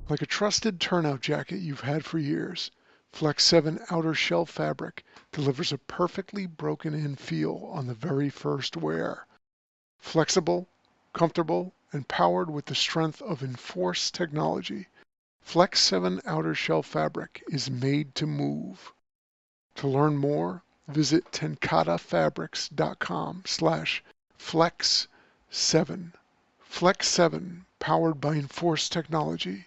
Like a trusted turnout jacket you've had for years, Flex 7 outer shell fabric delivers a perfectly broken-in feel on the very first wear. Flexible, comfortable, and powered with the strength of Enforce technology, Flex 7 outer shell fabric is made to move. To learn more, visit tenkatafabrics.com/flex7. Flex 7, powered by Enforce technology.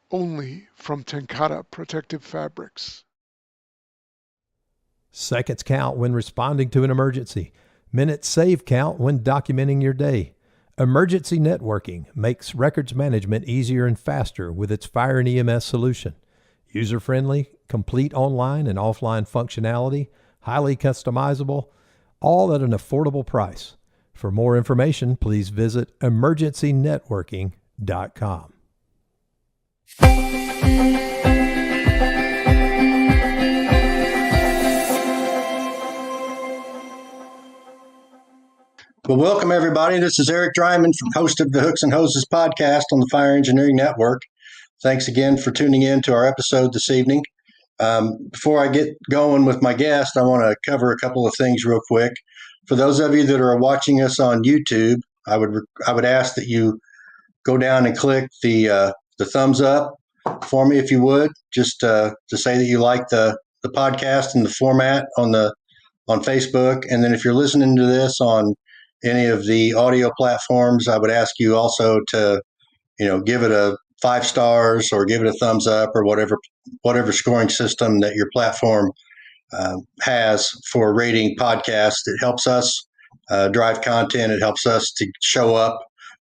Only from Tenkata Protective Fabrics. Seconds count when responding to an emergency. Minutes save count when documenting your day. Emergency Networking makes records management easier and faster with its Fire and EMS solution. User-friendly, complete online and offline functionality, highly customizable, all at an affordable price. For more information, please visit emergencynetworking.com. Well, welcome everybody. This is Eric Dreiman, host of the Hooks and Hoses podcast on the Fire Engineering Network. Thanks again for tuning in to our episode this evening. Before I get going with my guest, I want to cover a couple of things real quick. For those of you that are watching us on YouTube, I would ask that you go down and click the thumbs up for me, if you would, just to say that you like the podcast and the format on Facebook. And then if you're listening to this on any of the audio platforms, I would ask you also to, give it a 5 stars or give it a thumbs up or whatever scoring system that your platform has for rating podcasts. It helps us drive content. It helps us to show up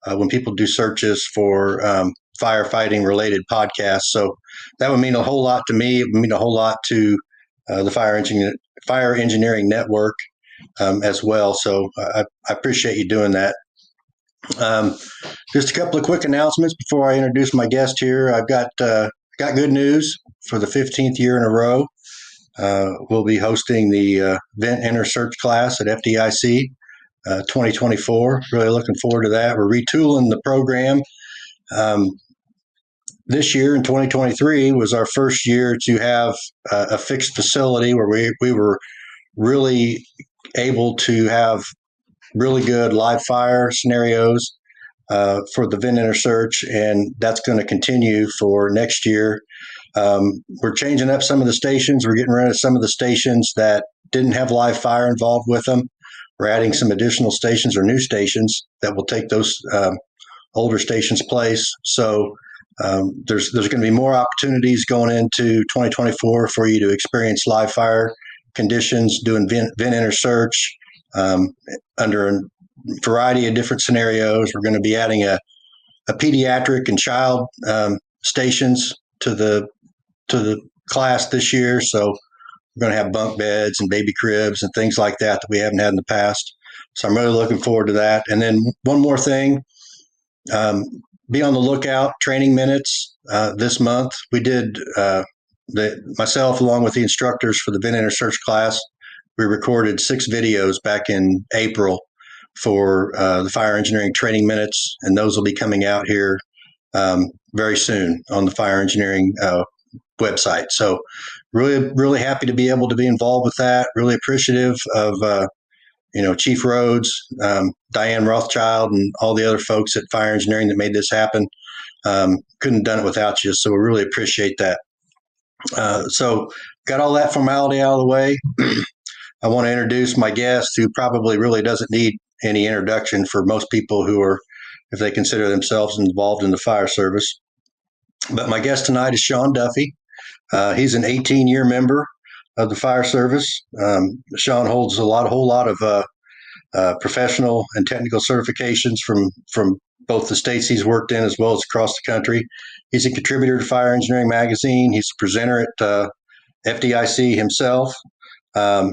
when people do searches for firefighting related podcasts. So that would mean a whole lot to me. It would mean a whole lot to the Fire Engineering Network as well. So I appreciate you doing that. Just a couple of quick announcements before I introduce my guest here. I've got good news for the 15th year in a row. We'll be hosting the Vent Enter Search class at FDIC 2024. Really looking forward to that. We're retooling the program. This year in 2023 was our first year to have a fixed facility where we were really able to have really good live fire scenarios for the Vent Enter Search, and that's going to continue for next year. We're changing up some of the stations. We're getting rid of some of the stations that didn't have live fire involved with them. We're adding some additional stations or new stations that will take those older stations' place. So there's going to be more opportunities going into 2024 for you to experience live fire conditions, doing Vent Enter Search under a variety of different scenarios. We're going to be adding a pediatric and child stations to the class this year. So we're going to have bunk beds and baby cribs and things like that we haven't had in the past. So I'm really looking forward to that. And then one more thing, be on the lookout, training minutes this month. We did myself, along with the instructors for the Vent Enter Search class, we recorded 6 videos back in April for the Fire Engineering training minutes, and those will be coming out here very soon on the Fire Engineering website. So really, really happy to be able to be involved with that. Really appreciative of Chief Rhodes, Diane Rothschild, and all the other folks at Fire Engineering that made this happen. Couldn't have done it without you, so we really appreciate that. So got all that formality out of the way. I want to introduce my guest, who probably really doesn't need any introduction for most people who are, if they consider themselves involved in the fire service. But my guest tonight is Sean Duffy. He's an 18-year member of the fire service. Sean holds a whole lot of professional and technical certifications from both the states he's worked in as well as across the country. He's a contributor to Fire Engineering Magazine. He's a presenter at FDIC himself.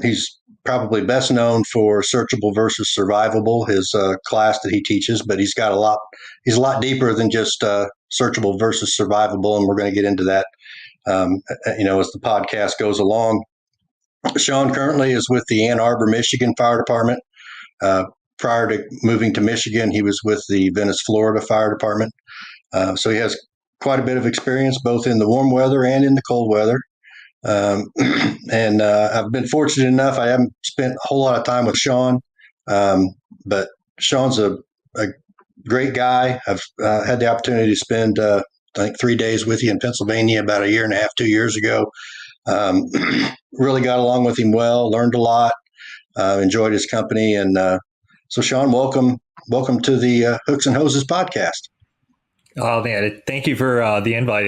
He's probably best known for Searchable versus Survivable, his class that he teaches, but he's a lot deeper than just Searchable versus Survivable, and we're going to get into that as the podcast goes along. Sean currently is with the Ann Arbor, Michigan Fire Department. Prior to moving to Michigan, he was with the Venice, Florida Fire Department. So he has quite a bit of experience both in the warm weather and in the cold weather. And I've been fortunate enough. I haven't spent a whole lot of time with Sean, but Sean's a great guy. I've had the opportunity to spend, I think, 3 days with you in Pennsylvania about a year and a half, 2 years ago. Really got along with him well, learned a lot, enjoyed his company. And so, Sean, welcome to the Hooks and Hoses podcast. Oh man, thank you for the invite.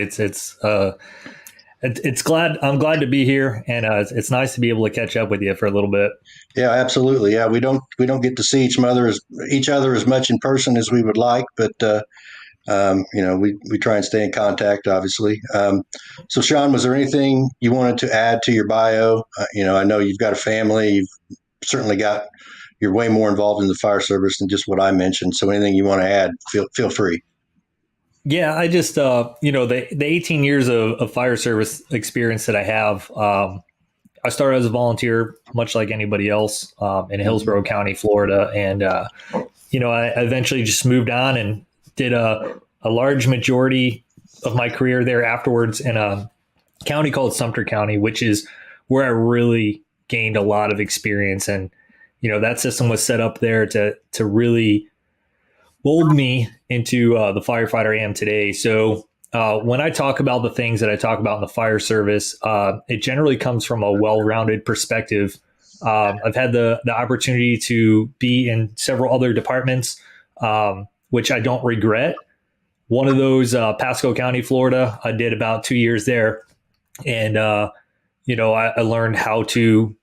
I'm glad to be here, and it's nice to be able to catch up with you for a little bit. Yeah, absolutely. Yeah, we don't get to see each other as much in person as we would like, but we try and stay in contact, obviously. So, Sean, was there anything you wanted to add to your bio? I know you've got a family. You've certainly you're way more involved in the fire service than just what I mentioned. So, anything you want to add, feel free. Yeah, I just, the 18 years of fire service experience that I have, I started as a volunteer, much like anybody else, in Hillsborough County, Florida. And, I eventually just moved on and did a large majority of my career there afterwards in a county called Sumter County, which is where I really gained a lot of experience. And, that system was set up there to really mold me into the firefighter I am today. So when I talk about the things that I talk about in the fire service, it generally comes from a well-rounded perspective. I've had the opportunity to be in several other departments, which I don't regret. One of those, Pasco County, Florida, I did about 2 years there. And, I learned how to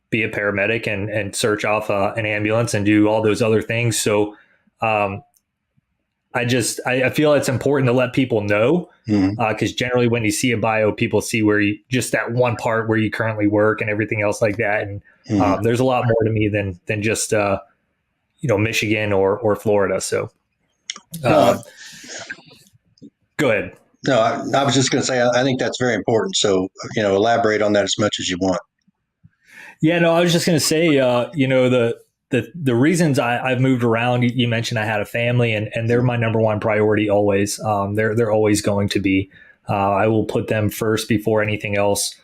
be a paramedic and search off an ambulance and do all those other things. So I feel it's important to let people know, because generally when you see a bio, people see just that one part where you currently work and everything else like that. And there's a lot more to me than just Michigan or Florida. So go ahead. No, I was just going to say I think that's very important. So elaborate on that as much as you want. Yeah, no, I was just going to say the reasons I've moved around, you mentioned I had a family, and they're my number one priority always. They're always going to be. I will put them first before anything else,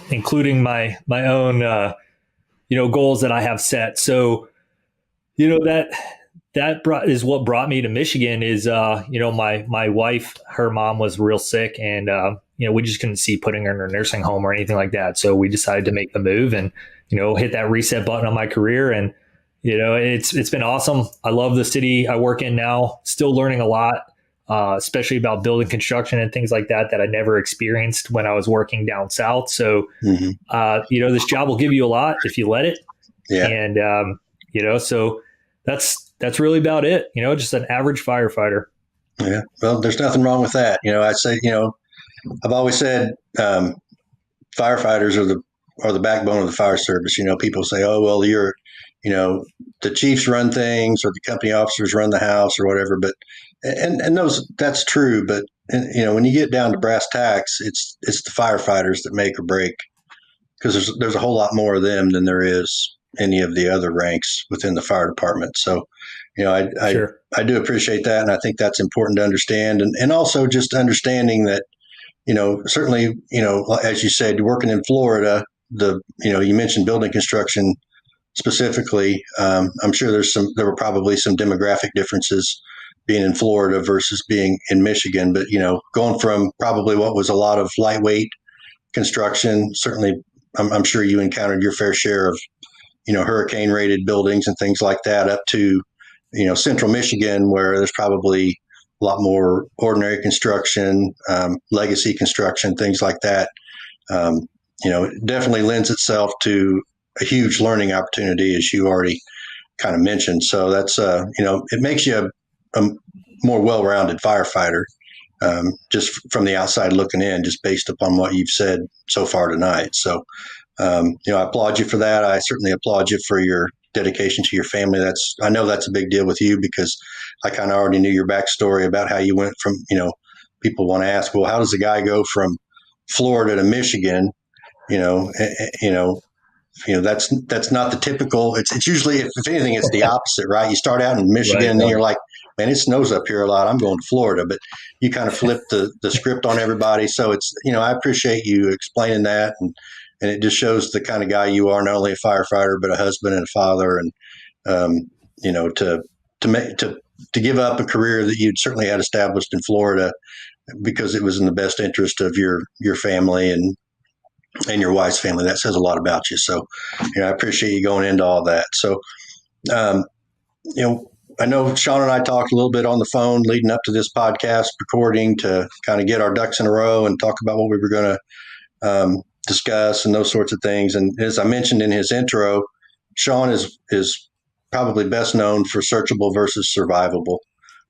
including my own goals that I have set. So that is what brought me to Michigan. Is my wife, her mom was real sick, and we just couldn't see putting her in a nursing home or anything like that. So we decided to make the move and hit that reset button on my career. And it's been awesome. I love the city I work in now. Still learning a lot, especially about building construction and things like that I never experienced when I was working down south. So this job will give you a lot if you let it. Yeah. And so that's really about it. Just an average firefighter. Yeah. Well, there's nothing wrong with that. I say, I've always said firefighters are the backbone of the fire service. People say, oh, well, the chiefs run things or the company officers run the house or whatever. But that's true. But when you get down to brass tacks, it's the firefighters that make or break, because there's a whole lot more of them than there is any of the other ranks within the fire department. So, Sure. I do appreciate that, and I think that's important to understand, and also just understanding that certainly as you said, working in Florida, you mentioned building construction specifically. I'm sure there were probably some demographic differences being in Florida versus being in Michigan, but going from probably what was a lot of lightweight construction, certainly I'm sure you encountered your fair share of hurricane rated buildings and things like that, up to central Michigan, where there's probably a lot more ordinary construction, legacy construction, things like that. It definitely lends itself to a huge learning opportunity, as you already kind of mentioned. So that's, it makes you a more well-rounded firefighter, just from the outside looking in, just based upon what you've said so far tonight. So, I applaud you for that. I certainly applaud you for your dedication to your family. I know that's a big deal with you, because I kind of already knew your backstory about how you went from, people want to ask, well, how does a guy go from Florida to Michigan? That's not the typical. It's usually, if anything, it's the opposite, right? You start out in Michigan, Right, and then you're like, man, it snows up here a lot. I'm going to Florida, but you kind of flip the script on everybody. So it's, I appreciate you explaining that. And it just shows the kind of guy you are, not only a firefighter, but a husband and a father. And, to give up a career that you'd certainly had established in Florida because it was in the best interest of your family and your wife's family. That says a lot about you. So, I appreciate you going into all that. So, I know Sean and I talked a little bit on the phone leading up to this podcast recording to kind of get our ducks in a row and talk about what we were going to discuss and those sorts of things. And as I mentioned in his intro, Sean is probably best known for Searchable versus Survivable,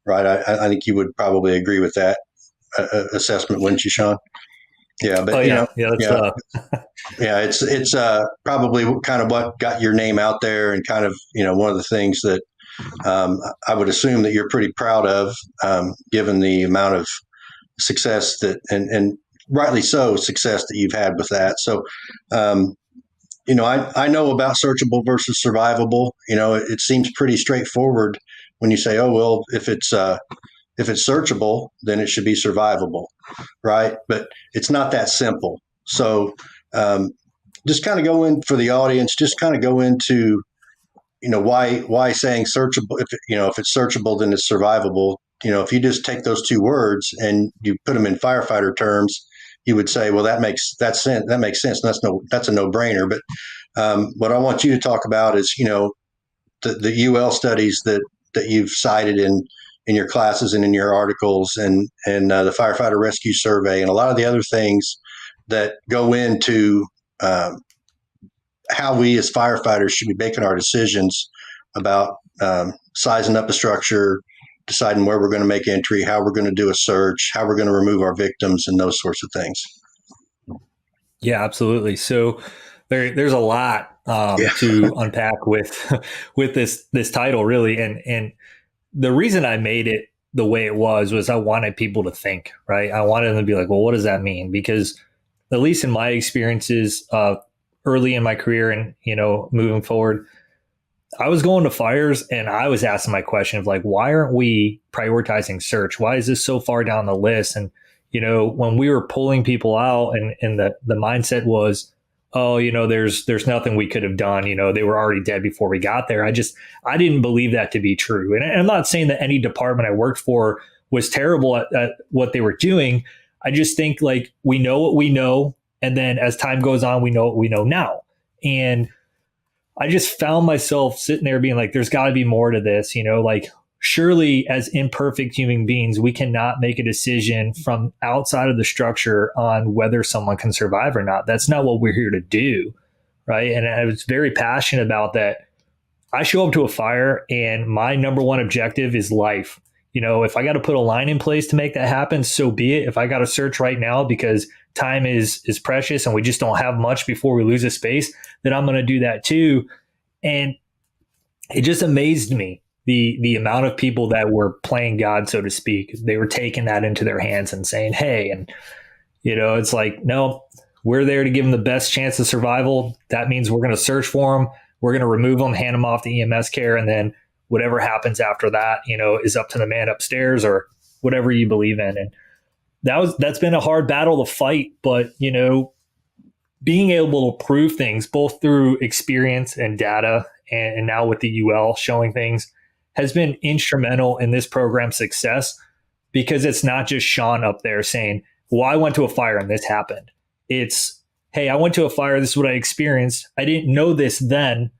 right? I think you would probably agree with that assessment, wouldn't you, Sean? Yeah, but it's probably kind of what got your name out there, and kind of one of the things that I would assume that you're pretty proud of, given the amount of success that and rightly so success that you've had with that. So, I know about Searchable versus Survivable. It seems pretty straightforward when you say, oh, well, if it's searchable, then it should be survivable, right? But it's not that simple. So just kind of go in for the audience, just kind of go into, why saying searchable, if it's searchable, then it's survivable. If you just take those two words and you put them in firefighter terms, you would say, well, that makes sense. That's a no-brainer. But what I want you to talk about is, the UL studies that you've cited in your classes and in your articles, and the firefighter rescue survey, and a lot of the other things that go into how we as firefighters should be making our decisions about sizing up a structure, deciding where we're going to make entry, how we're going to do a search, how we're going to remove our victims, and those sorts of things. Yeah, absolutely. So there's a lot to unpack with this title, really, and the reason I made it the way it was I wanted people to think, right? I wanted them to be like, well, what does that mean? Because at least in my experiences, early in my career and, moving forward, I was going to fires and I was asking my question of like, why aren't we prioritizing search? Why is this so far down the list? And, when we were pulling people out and the mindset was, oh, there's nothing we could have done. They were already dead before we got there. I didn't believe that to be true. And I'm not saying that any department I worked for was terrible at what they were doing. I just think like we know what we know. And then as time goes on, we know what we know now. And I just found myself sitting there being like, there's got to be more to this, like surely as imperfect human beings, we cannot make a decision from outside of the structure on whether someone can survive or not. That's not what we're here to do. Right. And I was very passionate about that. I show up to a fire and my number one objective is life. If I got to put a line in place to make that happen, so be it. If I got to search right now because time is precious and we just don't have much before we lose a space, then I'm going to do that too. And it just amazed me, the amount of people that were playing God, so to speak. They were taking that into their hands and saying, hey, and, it's like, no, we're there to give them the best chance of survival. That means we're going to search for them. We're going to remove them, hand them off to EMS care. And then whatever happens after that, is up to the man upstairs or whatever you believe in. And that's been a hard battle to fight, but, being able to prove things both through experience and data and now with the UL showing things has been instrumental in this program's success, because it's not just Sean up there saying, well, I went to a fire and this happened. It's, hey, I went to a fire. This is what I experienced. I didn't know this then.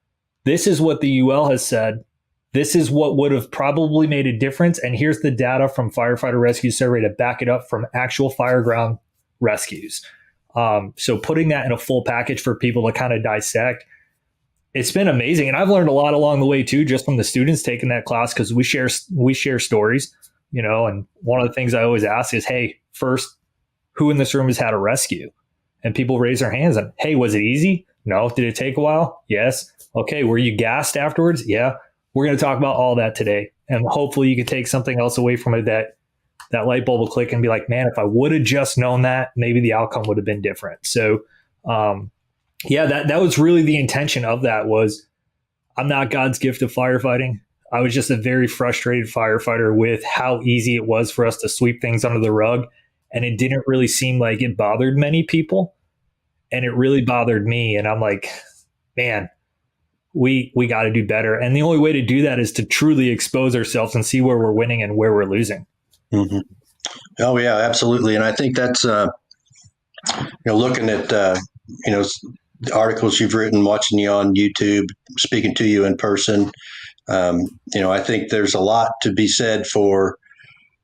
This is what the UL has said. This is what would have probably made a difference. And here's the data from Firefighter Rescue Survey to back it up from actual fireground rescues. So putting that in a full package for people to kind of dissect, it's been amazing. And I've learned a lot along the way too, just from the students taking that class, because we share stories, and one of the things I always ask is, hey, first, who in this room has had a rescue? And people raise their hands and, hey, was it easy? No. Did it take a while? Yes. Okay. Were you gassed afterwards? Yeah. We're going to talk about all that today. And hopefully you can take something else away from it, that light bulb will click and be like, man, if I would have just known that, maybe the outcome would have been different. So, that was really the intention of that. Was I'm not God's gift of firefighting. I was just a very frustrated firefighter with how easy it was for us to sweep things under the rug. And it didn't really seem like it bothered many people. And it really bothered me. And I'm like, man, we got to do better. And the only way to do that is to truly expose ourselves and see where we're winning and where we're losing. Mm-hmm. Oh yeah, absolutely. And I think that's, looking at, the articles you've written, watching you on YouTube, speaking to you in person, I think there's a lot to be said for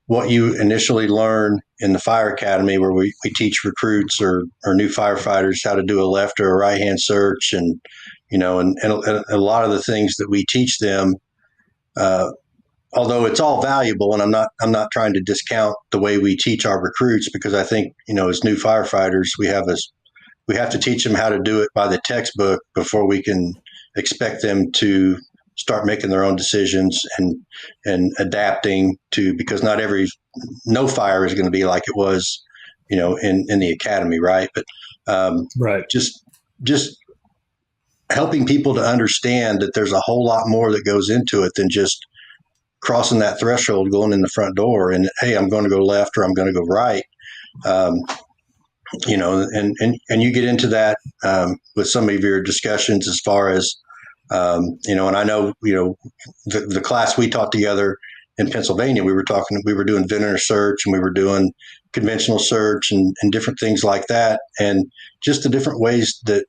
what you initially learn in the fire academy, where we teach recruits or new firefighters how to do a left or a right hand search, and and a lot of the things that we teach them, although it's all valuable, and I'm not trying to discount the way we teach our recruits, because I think as new firefighters we have to teach them how to do it by the textbook before we can expect them to start making their own decisions and adapting to, because no fire is going to be like it was, in the academy. Right. But, right. Just helping people to understand that there's a whole lot more that goes into it than just crossing that threshold, going in the front door and, hey, I'm going to go left or I'm going to go right. And you get into that with some of your discussions as far as, and I know, the class we taught together in Pennsylvania, we were doing vendor search, and we were doing conventional search and different things like that. And just the different ways that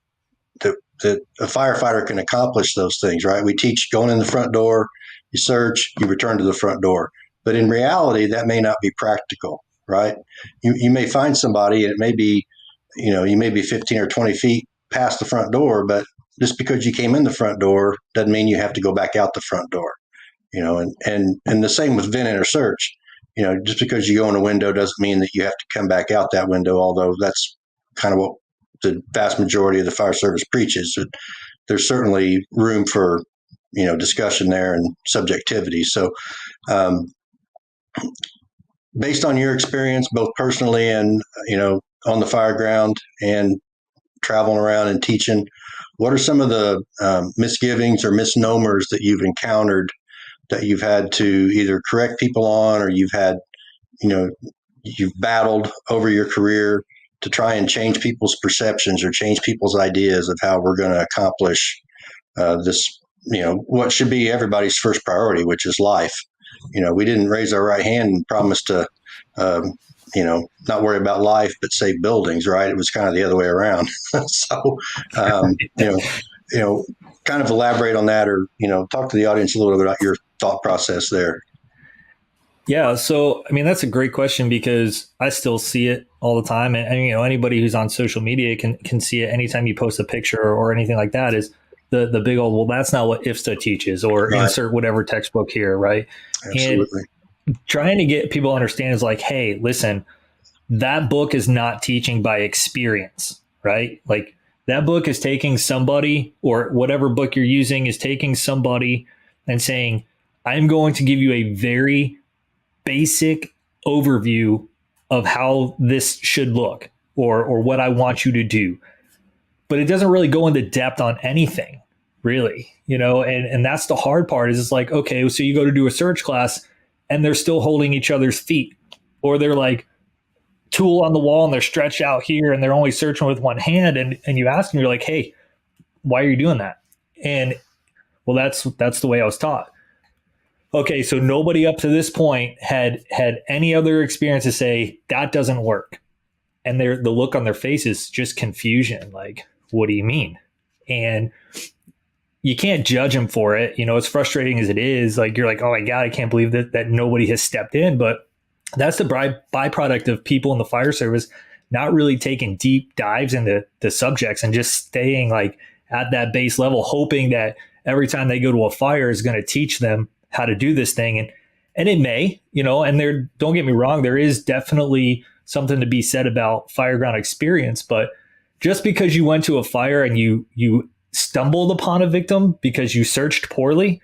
a firefighter can accomplish those things, right? We teach going in the front door, you search, you return to the front door. But in reality, that may not be practical, right? You may find somebody, and it may be, you may be 15 or 20 feet past the front door, but just because you came in the front door doesn't mean you have to go back out the front door, and the same with vent or search. Just because you go in a window doesn't mean that you have to come back out that window, although that's kind of what the vast majority of the fire service preaches. There's certainly room for, discussion there and subjectivity. So, based on your experience, both personally and, on the fire ground and traveling around and teaching, what are some of the misgivings or misnomers that you've encountered that you've had to either correct people on, or you've battled over your career to try and change people's perceptions or change people's ideas of how we're going to accomplish this, what should be everybody's first priority, which is life. We didn't raise our right hand and promise to, not worry about life, but save buildings, right? It was kind of the other way around. So, kind of elaborate on that, or, talk to the audience a little bit about your thought process there. Yeah. So, that's a great question, because I still see it all the time. And anybody who's on social media can see it anytime you post a picture or anything like that, is the big old, well, that's not what IFSTA teaches, or right. Insert whatever textbook here. Right. Absolutely. And trying to get people to understand is like, hey, listen, that book is not teaching by experience, right? Like, that book is taking somebody, or whatever book you're using is taking somebody and saying, I'm going to give you a very basic overview of how this should look, or what I want you to do. But it doesn't really go into depth on anything, really, and that's the hard part. Is it's like, okay, so you go to do a search class and they're still holding each other's feet, or they're like tool on the wall and they're stretched out here and they're only searching with one hand. And you ask them, you're like, hey, why are you doing that? And well, that's the way I was taught. Okay, so nobody up to this point had any other experience to say that doesn't work. And the look on their face is just confusion. Like, what do you mean? And you can't judge them for it. As frustrating as it is, like, you're like, oh my God, I can't believe that nobody has stepped in. But that's the byproduct of people in the fire service not really taking deep dives into the subjects and just staying like at that base level, hoping that every time they go to a fire is going to teach them how to do this thing. And it may, and don't get me wrong, there is definitely something to be said about fireground experience. But just because you went to a fire and you stumbled upon a victim because you searched poorly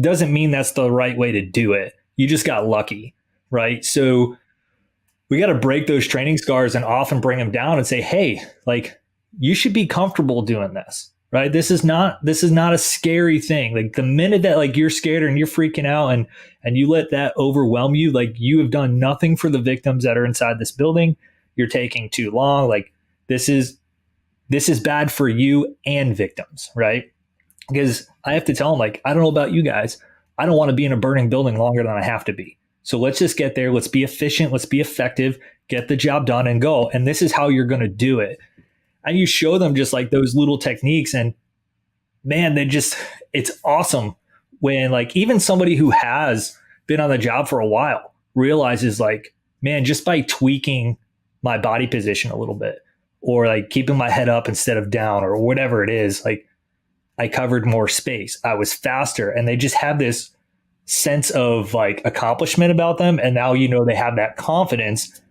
doesn't mean that's the right way to do it. You just got lucky, right? So we got to break those training scars and often bring them down and say, hey, like, you should be comfortable doing this. right? This is not a scary thing. Like the minute that like you're scared and you're freaking out and you let that overwhelm you, like you have done nothing for the victims that are inside this building. You're taking too long. Like this is bad for you and victims, right? Because I have to tell them, like, I don't know about you guys. I don't want to be in a burning building longer than I have to be. So let's just get there. Let's be efficient. Let's be effective. Get the job done and go. And this is how you're going to do it. And you show them just like those little techniques. And man, it's awesome when like even somebody who has been on the job for a while realizes like, man, just by tweaking my body position a little bit or like keeping my head up instead of down or whatever it is, like I covered more space. I was faster. And they just have this sense of like accomplishment about them. And now, they have that confidence.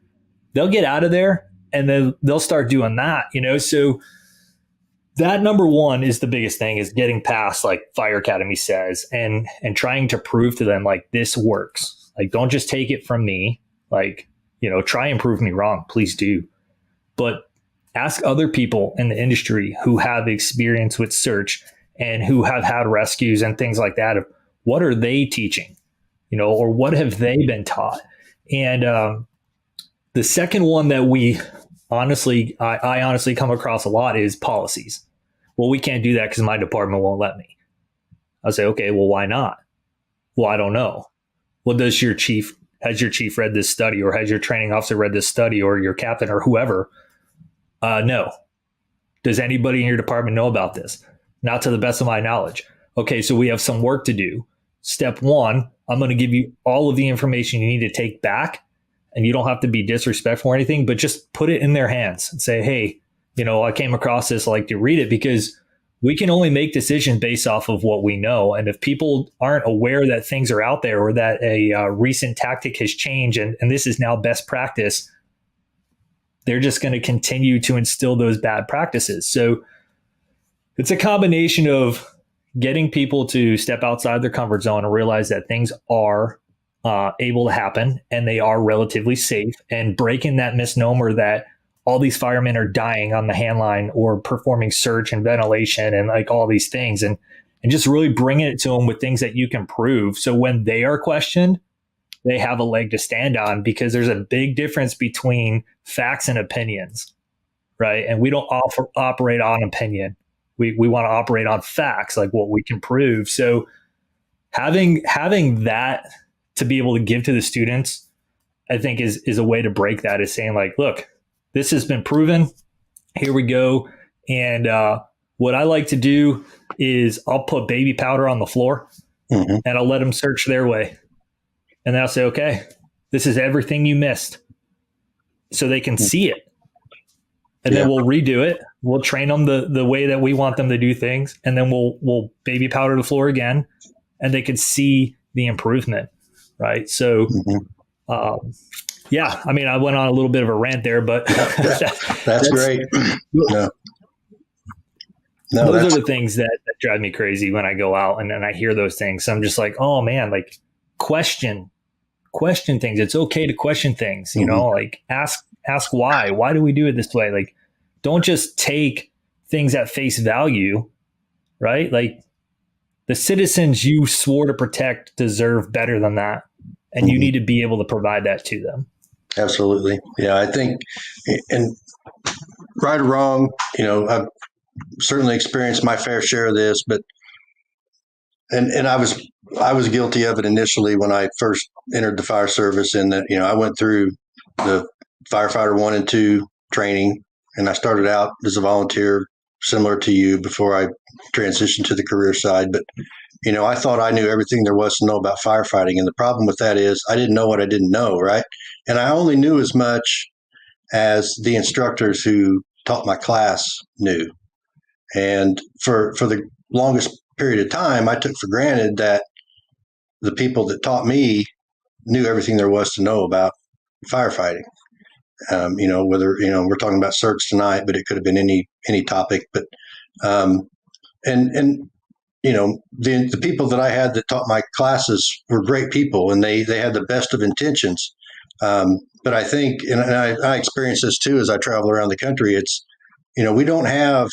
They'll get out of there and then they'll start doing that, So that number one is the biggest thing, is getting past like Fire Academy says and trying to prove to them like this works. Like, don't just take it from me. Like, try and prove me wrong. Please do. But ask other people in the industry who have experience with search and who have had rescues and things like that. Of what are they teaching, or what have they been taught? And the second one that I honestly come across a lot is policies. Well, we can't do that because my department won't let me. I'll say, okay, well, why not? Well, I don't know. Well, has your chief read this study, or has your training officer read this study, or your captain or whoever? No. Does anybody in your department know about this? Not to the best of my knowledge. Okay, so we have some work to do. Step one, I'm going to give you all of the information you need to take back, and you don't have to be disrespectful or anything, but just put it in their hands and say, hey, I came across this, I'd like to read it, because we can only make decisions based off of what we know. And if people aren't aware that things are out there or that a recent tactic has changed and this is now best practice, they're just going to continue to instill those bad practices. So it's a combination of getting people to step outside their comfort zone and realize that things are able to happen and they are relatively safe, and breaking that misnomer that all these firemen are dying on the handline or performing search and ventilation and like all these things, and just really bringing it to them with things that you can prove. So when they are questioned, they have a leg to stand on, because there's a big difference between facts and opinions, right? And we don't operate on opinion. We want to operate on facts, like what we can prove. So having that to be able to give to the students, I think is a way to break that, is saying like, look, this has been proven. Here we go. And what I like to do is I'll put baby powder on the floor and I'll let them search their way. And then I'll say, okay, this is everything you missed. So they can see it. And then we'll redo it. We'll train them the way that we want them to do things. And then we'll baby powder the floor again, and they can see the improvement. Right. So, yeah, I mean, I went on a little bit of a rant there, but that's great. No, those are the things that drive me crazy when I go out and I hear those things. So I'm just like, oh man, like question things. It's okay to question things, like ask why do we do it this way? Like, don't just take things at face value, right? Like the citizens you swore to protect deserve better than that. And you need to be able to provide that to them. Absolutely. Yeah, I think, and right or wrong, I've certainly experienced my fair share of this, but, and I was guilty of it initially when I first entered the fire service, and that, I went through the firefighter 1 and 2 training, and I started out as a volunteer similar to you before I transitioned to the career side. But, I thought I knew everything there was to know about firefighting. And the problem with that is I didn't know what I didn't know, right? And I only knew as much as the instructors who taught my class knew. And for the longest period of time, I took for granted that the people that taught me knew everything there was to know about firefighting. Whether, we're talking about search tonight, but it could have been any topic. But, the people that I had that taught my classes were great people, and they had the best of intentions. But I think, and I experience this too as I travel around the country, it's, we don't have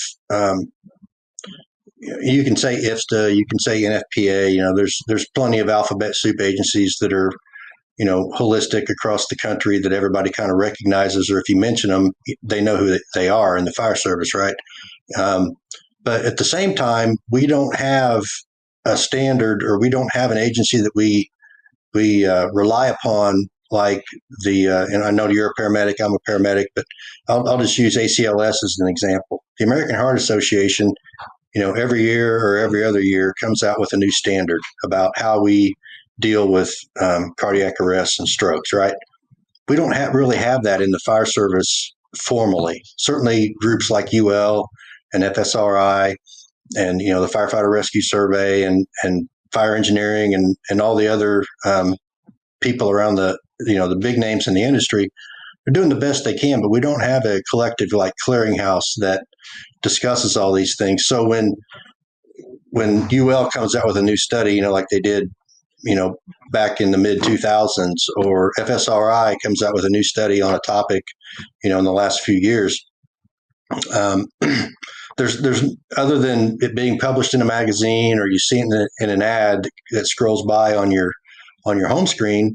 you can say IFSTA, you can say NFPA. There's plenty of alphabet soup agencies that are holistic across the country that everybody kind of recognizes, or if you mention them, they know who they are in the fire service, right? But at the same time, we don't have a standard, or we don't have an agency that we rely upon, like and I know you're a paramedic, I'm a paramedic, but I'll just use ACLS as an example. The American Heart Association, every year or every other year comes out with a new standard about how we deal with cardiac arrests and strokes, right? We don't really have that in the fire service formally. Certainly groups like UL and FSRI and, the Firefighter Rescue Survey and fire engineering and all the other people around the big names in the industry are doing the best they can, but we don't have a collective like clearinghouse that discusses all these things. So when UL comes out with a new study, like they did, back in the mid 2000s, or FSRI comes out with a new study on a topic, in the last few years, there's other than it being published in a magazine or you see it in an ad that scrolls by on your home screen,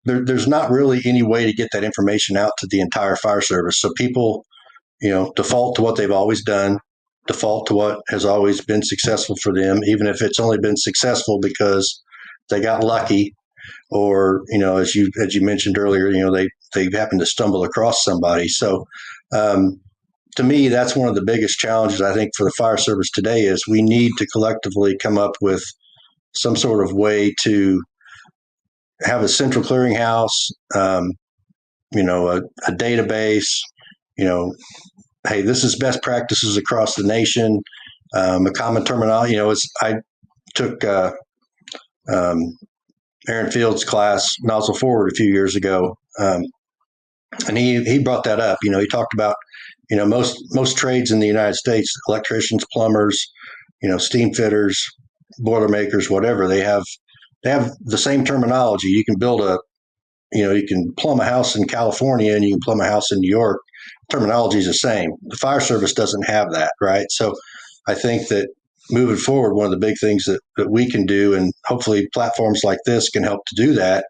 there's not really any way to get that information out to the entire fire service. So people, default to what they've always done, default to what has always been successful for them, even if it's only been successful because they got lucky, or as you mentioned earlier, they happened to stumble across somebody. So to me, that's one of the biggest challenges I think for the fire service today is we need to collectively come up with some sort of way to have a central clearinghouse, a database, hey, this is best practices across the nation, a common terminology. I took Aaron Field's class, Nozzle Forward, a few years ago, and he brought that up. He talked about, most trades in the United States, electricians, plumbers, steam fitters, boiler makers, whatever, they have the same terminology. You can you can plumb a house in California and you can plumb a house in New York. Terminology is the same. The fire service doesn't have that, right? So I think that moving forward, one of the big things that we can do, and hopefully platforms like this can help to do that,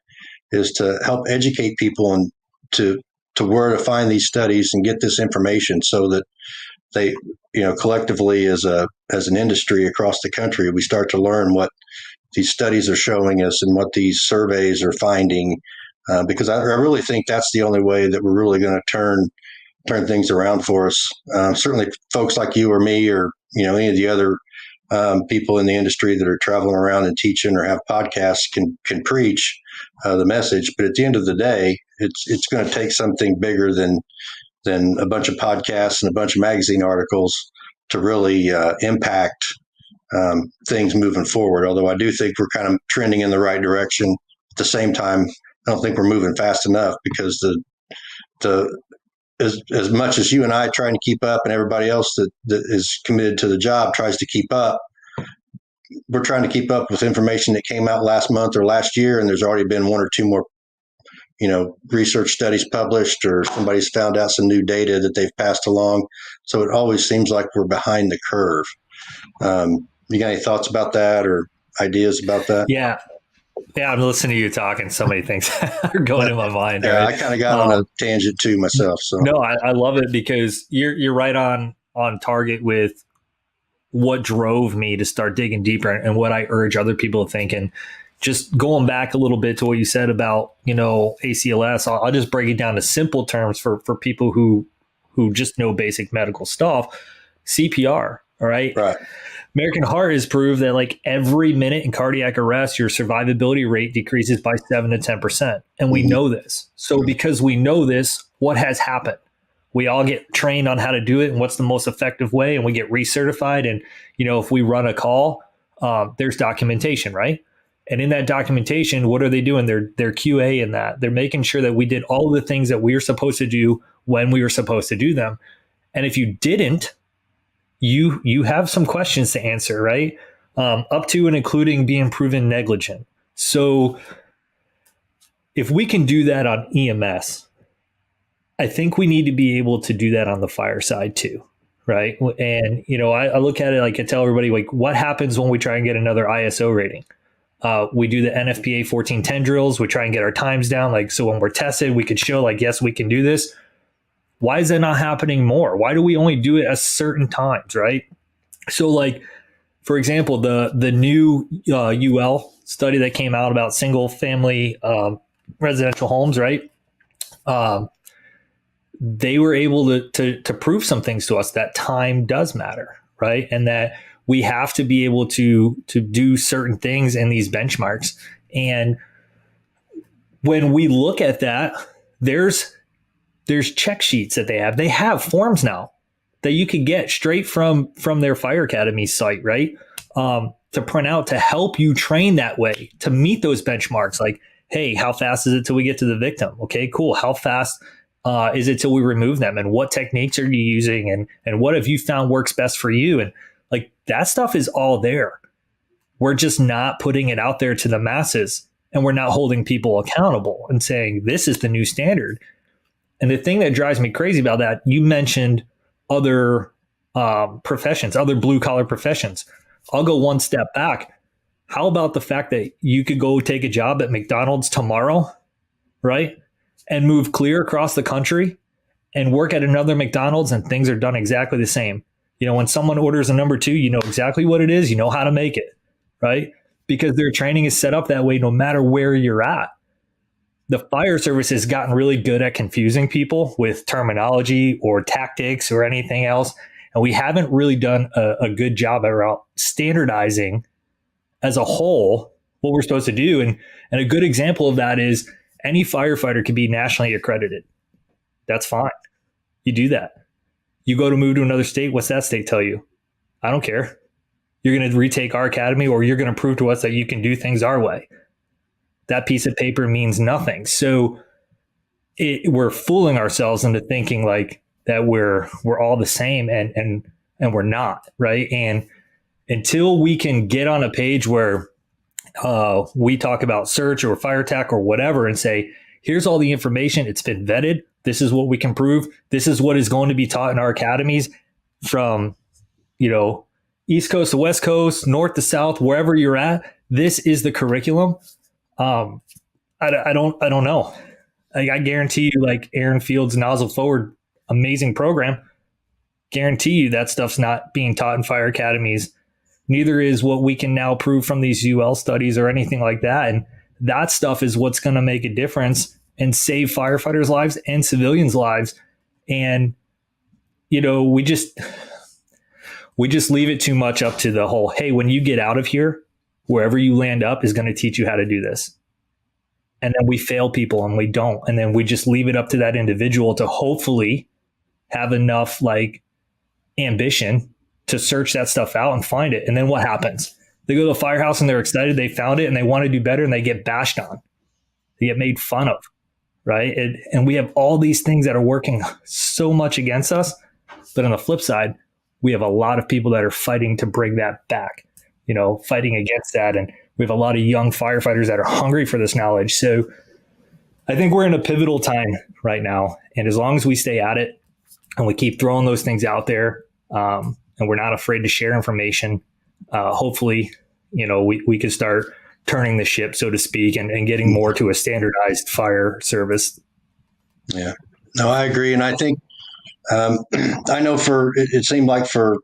is to help educate people and to where to find these studies and get this information so that they, collectively as an industry across the country, we start to learn what these studies are showing us and what these surveys are finding, because I really think that's the only way that we're really going to turn things around for us. Certainly folks like you or me or, any of the other people in the industry that are traveling around and teaching or have podcasts can preach the message. But at the end of the day, it's going to take something bigger than a bunch of podcasts and a bunch of magazine articles to really impact things moving forward. Although I do think we're kind of trending in the right direction. At the same time, I don't think we're moving fast enough, because as much as you and I trying to keep up and everybody else that is committed to the job tries to keep up, we're trying to keep up with information that came out last month or last year, and there's already been one or two more research studies published, or somebody's found out some new data that they've passed along. So it always seems like we're behind the curve. You got any thoughts about that or ideas about that? Yeah, I'm listening to you talking. So many things are going in my mind. Yeah, right? I kind of got on a tangent too myself. So no, I love it, because you're right on target with what drove me to start digging deeper and what I urge other people to think. And just going back a little bit to what you said about, ACLS, I'll just break it down to simple terms for people who just know basic medical stuff. CPR. All right. Right. American Heart has proved that like every minute in cardiac arrest, your survivability rate decreases by 7 to 10%. And we know this. So because we know this, what has happened? We all get trained on how to do it and what's the most effective way, and we get recertified. And, if we run a call, there's documentation, right? And in that documentation, what are they doing? They're QA in that. They're making sure that we did all of the things that we were supposed to do when we were supposed to do them. And if you didn't, you have some questions to answer, right? Up to and including being proven negligent. So if we can do that on EMS, I think we need to be able to do that on the fire side too. right? And, I look at it like I tell everybody, like, what happens when we try and get another ISO rating? We do the NFPA 1410 drills. We try and get our times down. Like, so when we're tested, we could show like, yes, we can do this. Why is that not happening more? Why do we only do it at certain times, right? So like, for example, the new UL study that came out about single family residential homes, right? They were able to prove some things to us that time does matter, right? And that we have to be able to do certain things in these benchmarks. And when we look at that, there's check sheets that they have. They have forms now that you can get straight from their Fire Academy site, right? To print out to help you train that way to meet those benchmarks. Like, hey, how fast is it till we get to the victim? Okay, cool. How fast is it till we remove them? And what techniques are you using? And what have you found works best for you? And like that stuff is all there. We're just not putting it out there to the masses, and we're not holding people accountable and saying this is the new standard. And the thing that drives me crazy about that, you mentioned other professions, other blue collar professions. I'll go one step back. How about the fact that you could go take a job at McDonald's tomorrow, right? And move clear across the country and work at another McDonald's and things are done exactly the same. When someone orders a number 2, you know exactly what it is, you know how to make it, right? Because their training is set up that way no matter where you're at. The fire service has gotten really good at confusing people with terminology or tactics or anything else. And we haven't really done a good job around standardizing as a whole what we're supposed to do. And a good example of that is any firefighter can be nationally accredited. That's fine. You do that. You go to move to another state. What's that state tell you? I don't care. You're going to retake our academy, or you're going to prove to us that you can do things our way. That piece of paper means nothing. So we're fooling ourselves into thinking like that we're all the same, and we're not, right? And until we can get on a page where we talk about search or fire attack or whatever and say, here's all the information, it's been vetted, this is what we can prove, this is what is going to be taught in our academies from East Coast to West Coast, North to South, wherever you're at, this is the curriculum. I don't know. I guarantee you, like Aaron Field's nozzle forward, amazing program. Guarantee you that stuff's not being taught in fire academies. Neither is what we can now prove from these UL studies or anything like that. And that stuff is what's going to make a difference and save firefighters' lives and civilians' lives. And, we just leave it too much up to the whole, hey, when you get out of here, wherever you land up is going to teach you how to do this. And then we fail people and we don't. And then we just leave it up to that individual to hopefully have enough ambition to search that stuff out and find it. And then what happens? They go to the firehouse and they're excited. They found it and they want to do better, and they get bashed on. They get made fun of, right? And we have all these things that are working so much against us. But on the flip side, we have a lot of people that are fighting to bring that back, fighting against that. And we have a lot of young firefighters that are hungry for this knowledge. So I think we're in a pivotal time right now. And as long as we stay at it and we keep throwing those things out there, and we're not afraid to share information, hopefully, we can start turning the ship, so to speak, and getting more to a standardized fire service. Yeah, no, I agree. And I think, I know it seemed like for,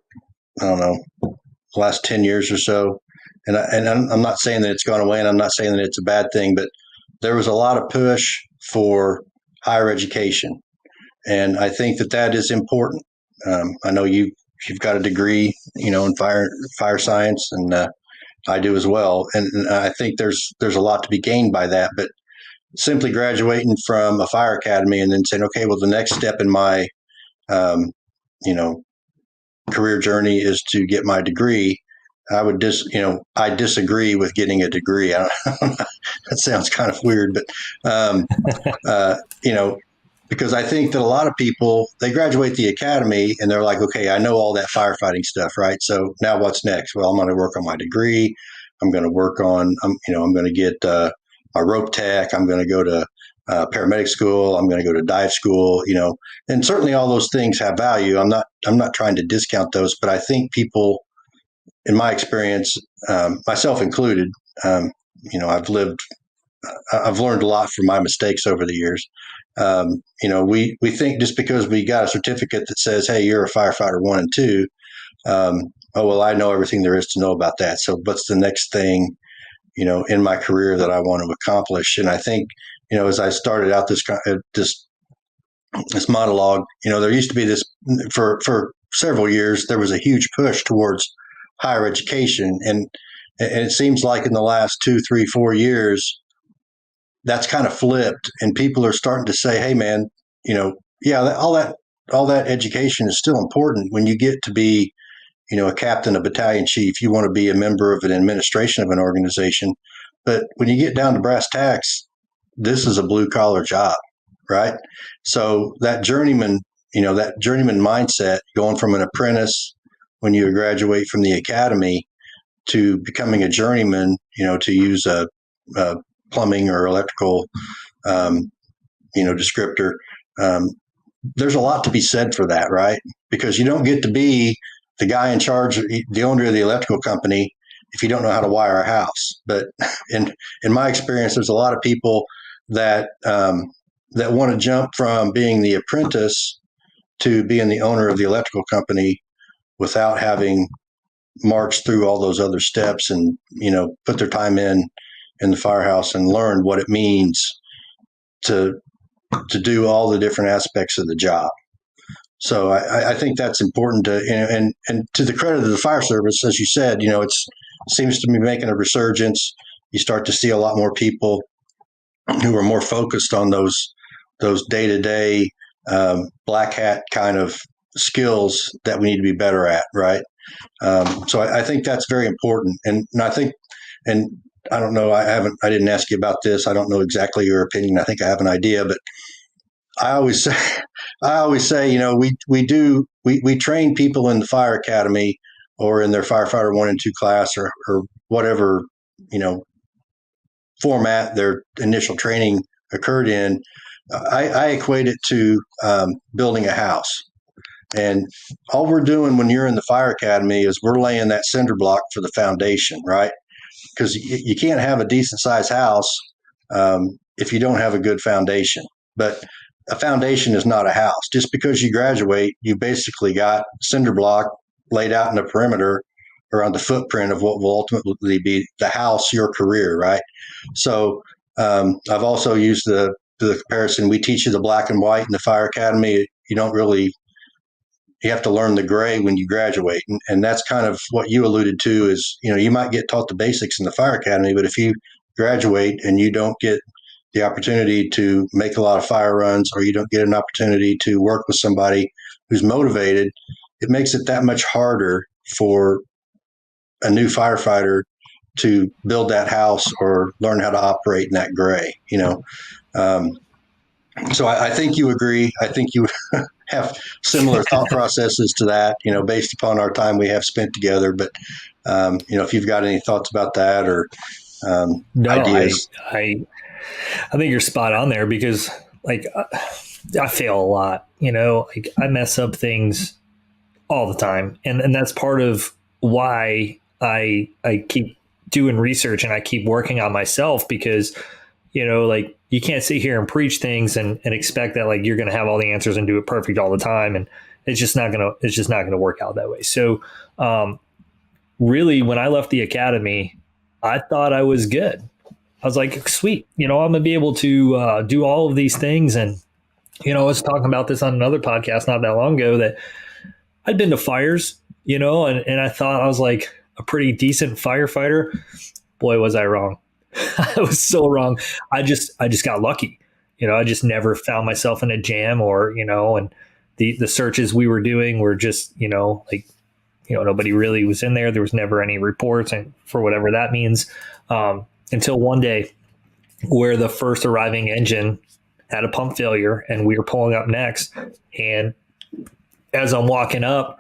I don't know, the last 10 years or so, and I'm not saying that it's gone away, and I'm not saying that it's a bad thing, but there was a lot of push for higher education. And I think that is important. I know you've got a degree, in fire science, and I do as well. And I think there's a lot to be gained by that. But simply graduating from a fire academy and then saying, okay, well, the next step in my, career journey is to get my degree. I would I disagree with getting a degree. That sounds kind of weird, but because I think that a lot of people, they graduate the academy and they're like, okay, I know all that firefighting stuff, right? So now what's next? Well, I'm going to work on my degree. I'm going to work on, I'm going to get a rope tech. I'm going to go to paramedic school. I'm going to go to dive school, and certainly all those things have value. I'm not trying to discount those, but I think people, in my experience, myself included, I've learned a lot from my mistakes over the years. We think just because we got a certificate that says, hey, you're a firefighter 1 and 2, oh, well, I know everything there is to know about that. So what's the next thing, in my career that I want to accomplish? And I think, as I started out this monologue, there used to be this for several years, there was a huge push towards higher education. And it seems like in the last 2, 3, 4 years, that's kind of flipped, and people are starting to say, hey, man, yeah, all that education is still important. When you get to be, a captain, a battalion chief, you want to be a member of an administration of an organization. But when you get down to brass tacks, this is a blue collar job, right? So that journeyman mindset, going from an apprentice when you graduate from the academy to becoming a journeyman, to use a plumbing or electrical, descriptor. There's a lot to be said for that, right? Because you don't get to be the guy in charge, the owner of the electrical company, if you don't know how to wire a house. But in my experience, there's a lot of people that want to jump from being the apprentice to being the owner of the electrical company without having marched through all those other steps and, put their time in the firehouse and learn what it means to do all the different aspects of the job. So I think that's important and to the credit of the fire service, as you said, it seems to be making a resurgence. You start to see a lot more people who are more focused on those day-to-day black hat kind of skills that we need to be better at, right? So I think that's very important. And I think, and I don't know, I didn't ask you about this. I don't know exactly your opinion. I think I have an idea, but I always say, we train people in the fire academy or in their firefighter 1 and 2 class or whatever, format their initial training occurred in. I equate it to building a house. And all we're doing when you're in the fire academy is we're laying that cinder block for the foundation, right? Because you can't have a decent sized house if you don't have a good foundation. But a foundation is not a house. Just because you graduate, you basically got cinder block laid out in the perimeter or on the footprint of what will ultimately be the house, your career, right? So I've also used the comparison. We teach you the black and white in the fire academy. You have to learn the gray when you graduate. And that's kind of what you alluded to is, you might get taught the basics in the fire academy, but if you graduate and you don't get the opportunity to make a lot of fire runs, or you don't get an opportunity to work with somebody who's motivated, it makes it that much harder for a new firefighter to build that house or learn how to operate in that gray, So I think you agree. I think you have similar thought processes to that, based upon our time we have spent together. But, if you've got any thoughts about that or ideas. I think you're spot on there because I fail a lot, I mess up things all the time. And that's part of why I keep doing research and I keep working on myself because, you can't sit here and preach things and expect that you're going to have all the answers and do it perfect all the time. And it's just not going to work out that way. So really, when I left the academy, I thought I was good. I was like, sweet, I'm going to be able to do all of these things. And, I was talking about this on another podcast not that long ago that I'd been to fires, and I thought I was like a pretty decent firefighter. Boy, was I wrong. I was so wrong. I just got lucky. I just never found myself in a jam or, and the searches we were doing were just, nobody really was in there. There was never any reports, and for whatever that means, until one day where the first arriving engine had a pump failure and we were pulling up next. And as I'm walking up,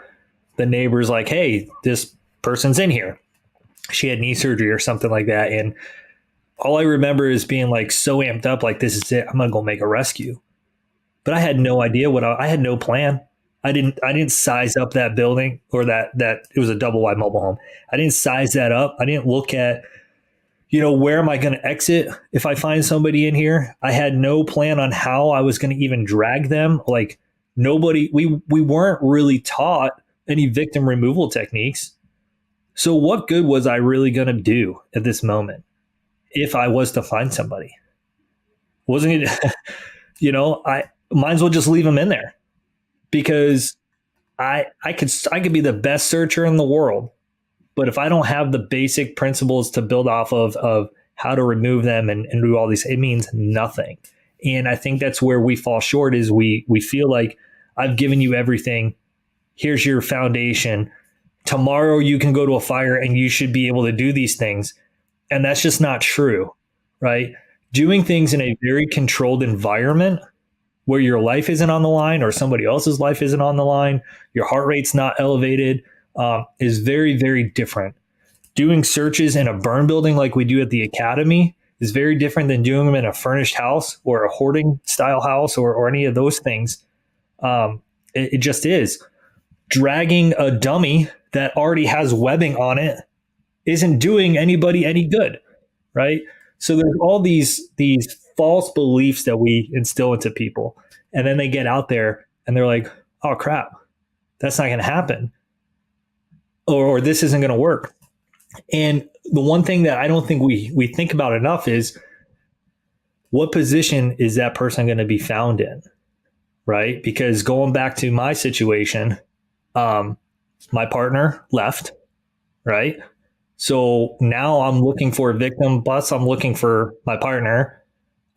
the neighbor's like, hey, this person's in here. She had knee surgery or something like that. And all I remember is being like so amped up, like, this is it. I'm going to go make a rescue. But I had no idea I had no plan. I didn't size up that building, or that it was a double wide mobile home. I didn't size that up. I didn't look at, where am I going to exit if I find somebody in here? I had no plan on how I was going to even drag them. Like, we weren't really taught any victim removal techniques. So what good was I really going to do at this moment if I was to find somebody? Wasn't it, I might as well just leave them in there, because I could be the best searcher in the world, but if I don't have the basic principles to build off of how to remove them and do all these, it means nothing. And I think that's where we fall short, is we feel like, I've given you everything. Here's your foundation. Tomorrow you can go to a fire and you should be able to do these things. And that's just not true, right? Doing things in a very controlled environment where your life isn't on the line, or somebody else's life isn't on the line, your heart rate's not elevated, is very, very different. Doing searches in a burn building like we do at the academy is very different than doing them in a furnished house or a hoarding style house, or any of those things. It just is. Dragging a dummy that already has webbing on it isn't doing anybody any good, right? So there's all these false beliefs that we instill into people, and then they get out there and they're like, oh crap, that's not going to happen, or this isn't going to work. And the one thing that I don't think we think about enough is, what position is that person going to be found in, right? Because going back to my situation, my partner left, right? So now I'm looking for a victim, plus I'm looking for my partner.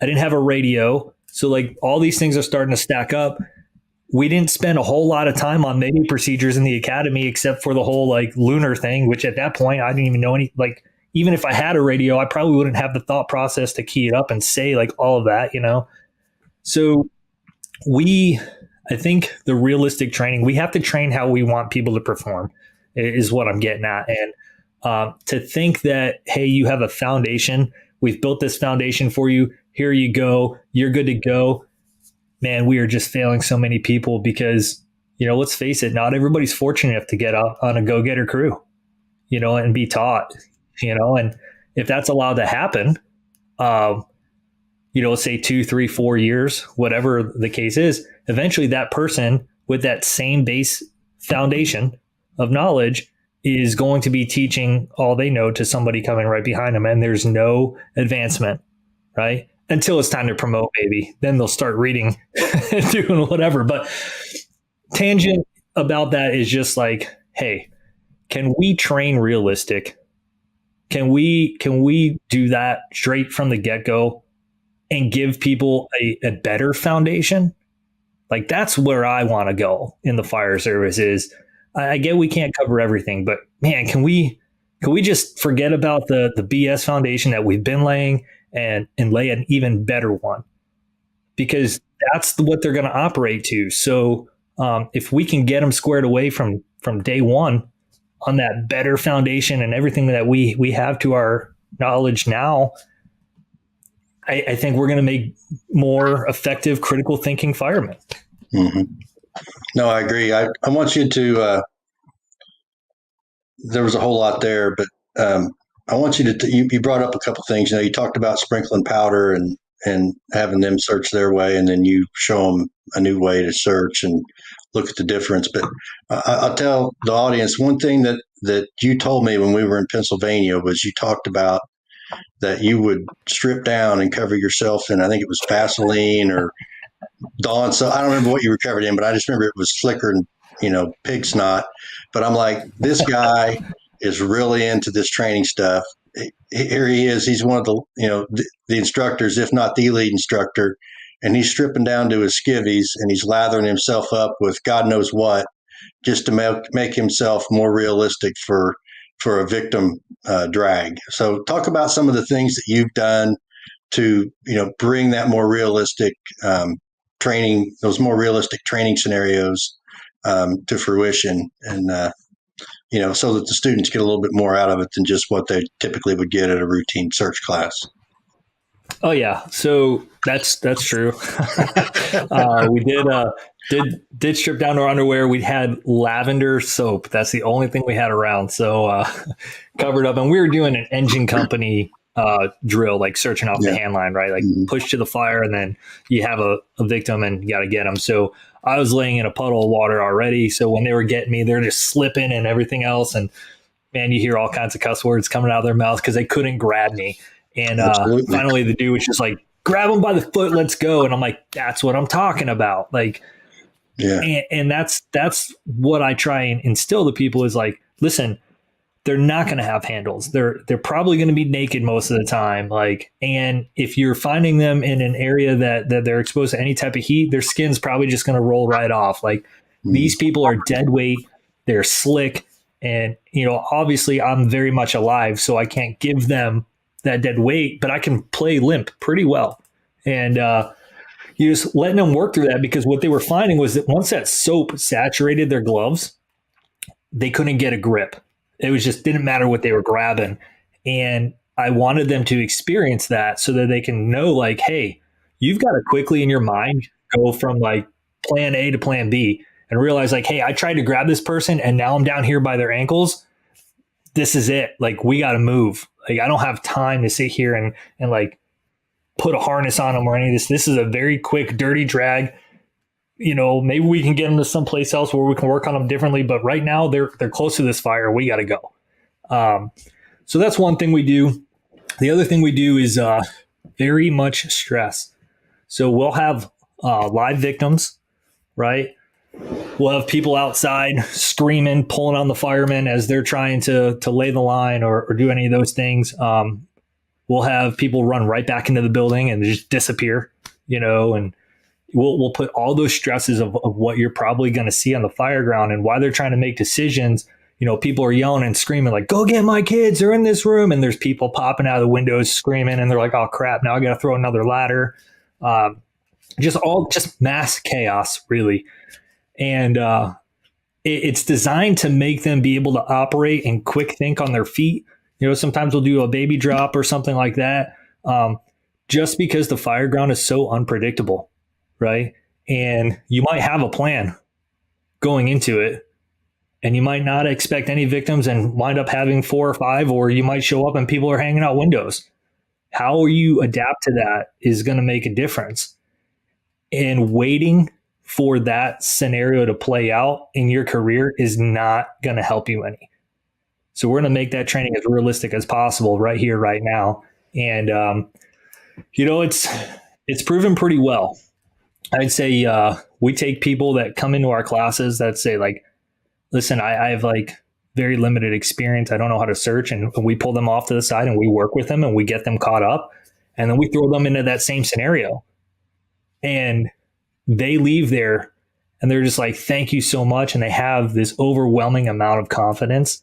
I didn't have a radio. So like, all these things are starting to stack up. We didn't spend a whole lot of time on many procedures in the academy, except for the whole like lunar thing, which at that point I didn't even know any, like, even if I had a radio, I probably wouldn't have the thought process to key it up and say like all of that, So I think the realistic training, we have to train how we want people to perform, is what I'm getting at. And to think that, hey, you have a foundation, we've built this foundation for you, here you go, you're good to go. Man, we are just failing so many people, because, let's face it, not everybody's fortunate enough to get on a go-getter crew, and be taught, and if that's allowed to happen, say 2, 3, 4 years, whatever the case is, eventually that person with that same base foundation of knowledge is going to be teaching all they know to somebody coming right behind them. And there's no advancement, right? Until it's time to promote, maybe. Then they'll start reading, doing whatever. But tangent about that is just like, hey, can we train realistic? Can we do that straight from the get-go and give people a better foundation? Like, that's where I want to go in the fire service. Is I get we can't cover everything, but man, can we just forget about the BS foundation that we've been laying and lay an even better one? Because that's what they're going to operate to. So if we can get them squared away from day one on that better foundation and everything that we have to our knowledge now, I think we're going to make more effective critical thinking firemen. Mm-hmm. No, I agree. I want you to, there was a whole lot there, but I want you to, you brought up a couple things. You talked about sprinkling powder and having them search their way, and then you show them a new way to search and look at the difference. But I'll tell the audience one thing that you told me when we were in Pennsylvania was, you talked about that you would strip down and cover yourself in, I think it was Vaseline or Dawn. So I don't remember what you were covered in, but I just remember it was flickering, pig snot. But I'm like, this guy is really into this training stuff. Here he is. He's one of the instructors, if not the lead instructor, and he's stripping down to his skivvies and he's lathering himself up with God knows what, just to make himself more realistic for a victim drag. So talk about some of the things that you've done to, bring that more realistic training, those more realistic training scenarios to fruition, and so that the students get a little bit more out of it than just what they typically would get at a routine search class. Oh yeah, so that's true. We did strip down our underwear. We had lavender soap. That's the only thing we had around. So covered up, and we were doing an engine company drill, like searching off the Yeah. hand line, right? Like push to the fire, and then you have a victim, and you got to get them. So I was laying in a puddle of water already. So when they were getting me, they're just slipping and everything else, and man, you hear all kinds of cuss words coming out of their mouths because they couldn't grab me. And Absolutely. finally, the dude was just like, grab him by the foot, let's go. And I'm like, that's what I'm talking about. Like, Yeah. and that's what I try and instill to people is like, listen, they're not going to have handles. They're probably going to be naked most of the time. Like, and if you're finding them in an area that they're exposed to any type of heat, their skin's probably just going to roll right off. Like, these people are dead weight. They're slick. And, you know, obviously I'm very much alive, so I can't give them that dead weight, but I can play limp pretty well. And you just letting them work through that, because what they were finding was that once that soap saturated their gloves, they couldn't get a grip. It was just didn't matter what they were grabbing. And I wanted them to experience that so that they can know, like, hey, you've got to quickly in your mind go from like plan A to plan B and realize, like, hey, I tried to grab this person and now I'm down here by their ankles. This is it. Like, we got to move. Like, I don't have time to sit here and like put a harness on them or any of this. This is a very quick, dirty drag. You know, maybe we can get them to someplace else where we can work on them differently. But right now they're close to this fire. We got to go. So that's one thing we do. The other thing we do is very much stress. So we'll have live victims, right? We'll have people outside screaming, pulling on the firemen as they're trying to lay the line or do any of those things. We'll have people run right back into the building and just disappear, you know, and we'll put all those stresses of what you're probably going to see on the fire ground and why they're trying to make decisions. You know, people are yelling and screaming like, go get my kids, they're in this room. And there's people popping out of the windows screaming and they're like, oh crap, now I got to throw another ladder. Just mass chaos, really. And it's designed to make them be able to operate and quick think on their feet. You know, sometimes we'll do a baby drop or something like that, just because the fire ground is so unpredictable, right? And you might have a plan going into it, and you might not expect any victims and wind up having 4 or 5, or you might show up and people are hanging out windows. How you adapt to that is going to make a difference. And waiting for that scenario to play out in your career is not going to help you any. So we're going to make that training as realistic as possible right here, right now. And, you know, it's proven pretty well. I'd say we take people that come into our classes that say like, listen, I have like very limited experience. I don't know how to search. And we pull them off to the side and we work with them and we get them caught up. And then we throw them into that same scenario. And they leave there and they're just like, thank you so much. And they have this overwhelming amount of confidence.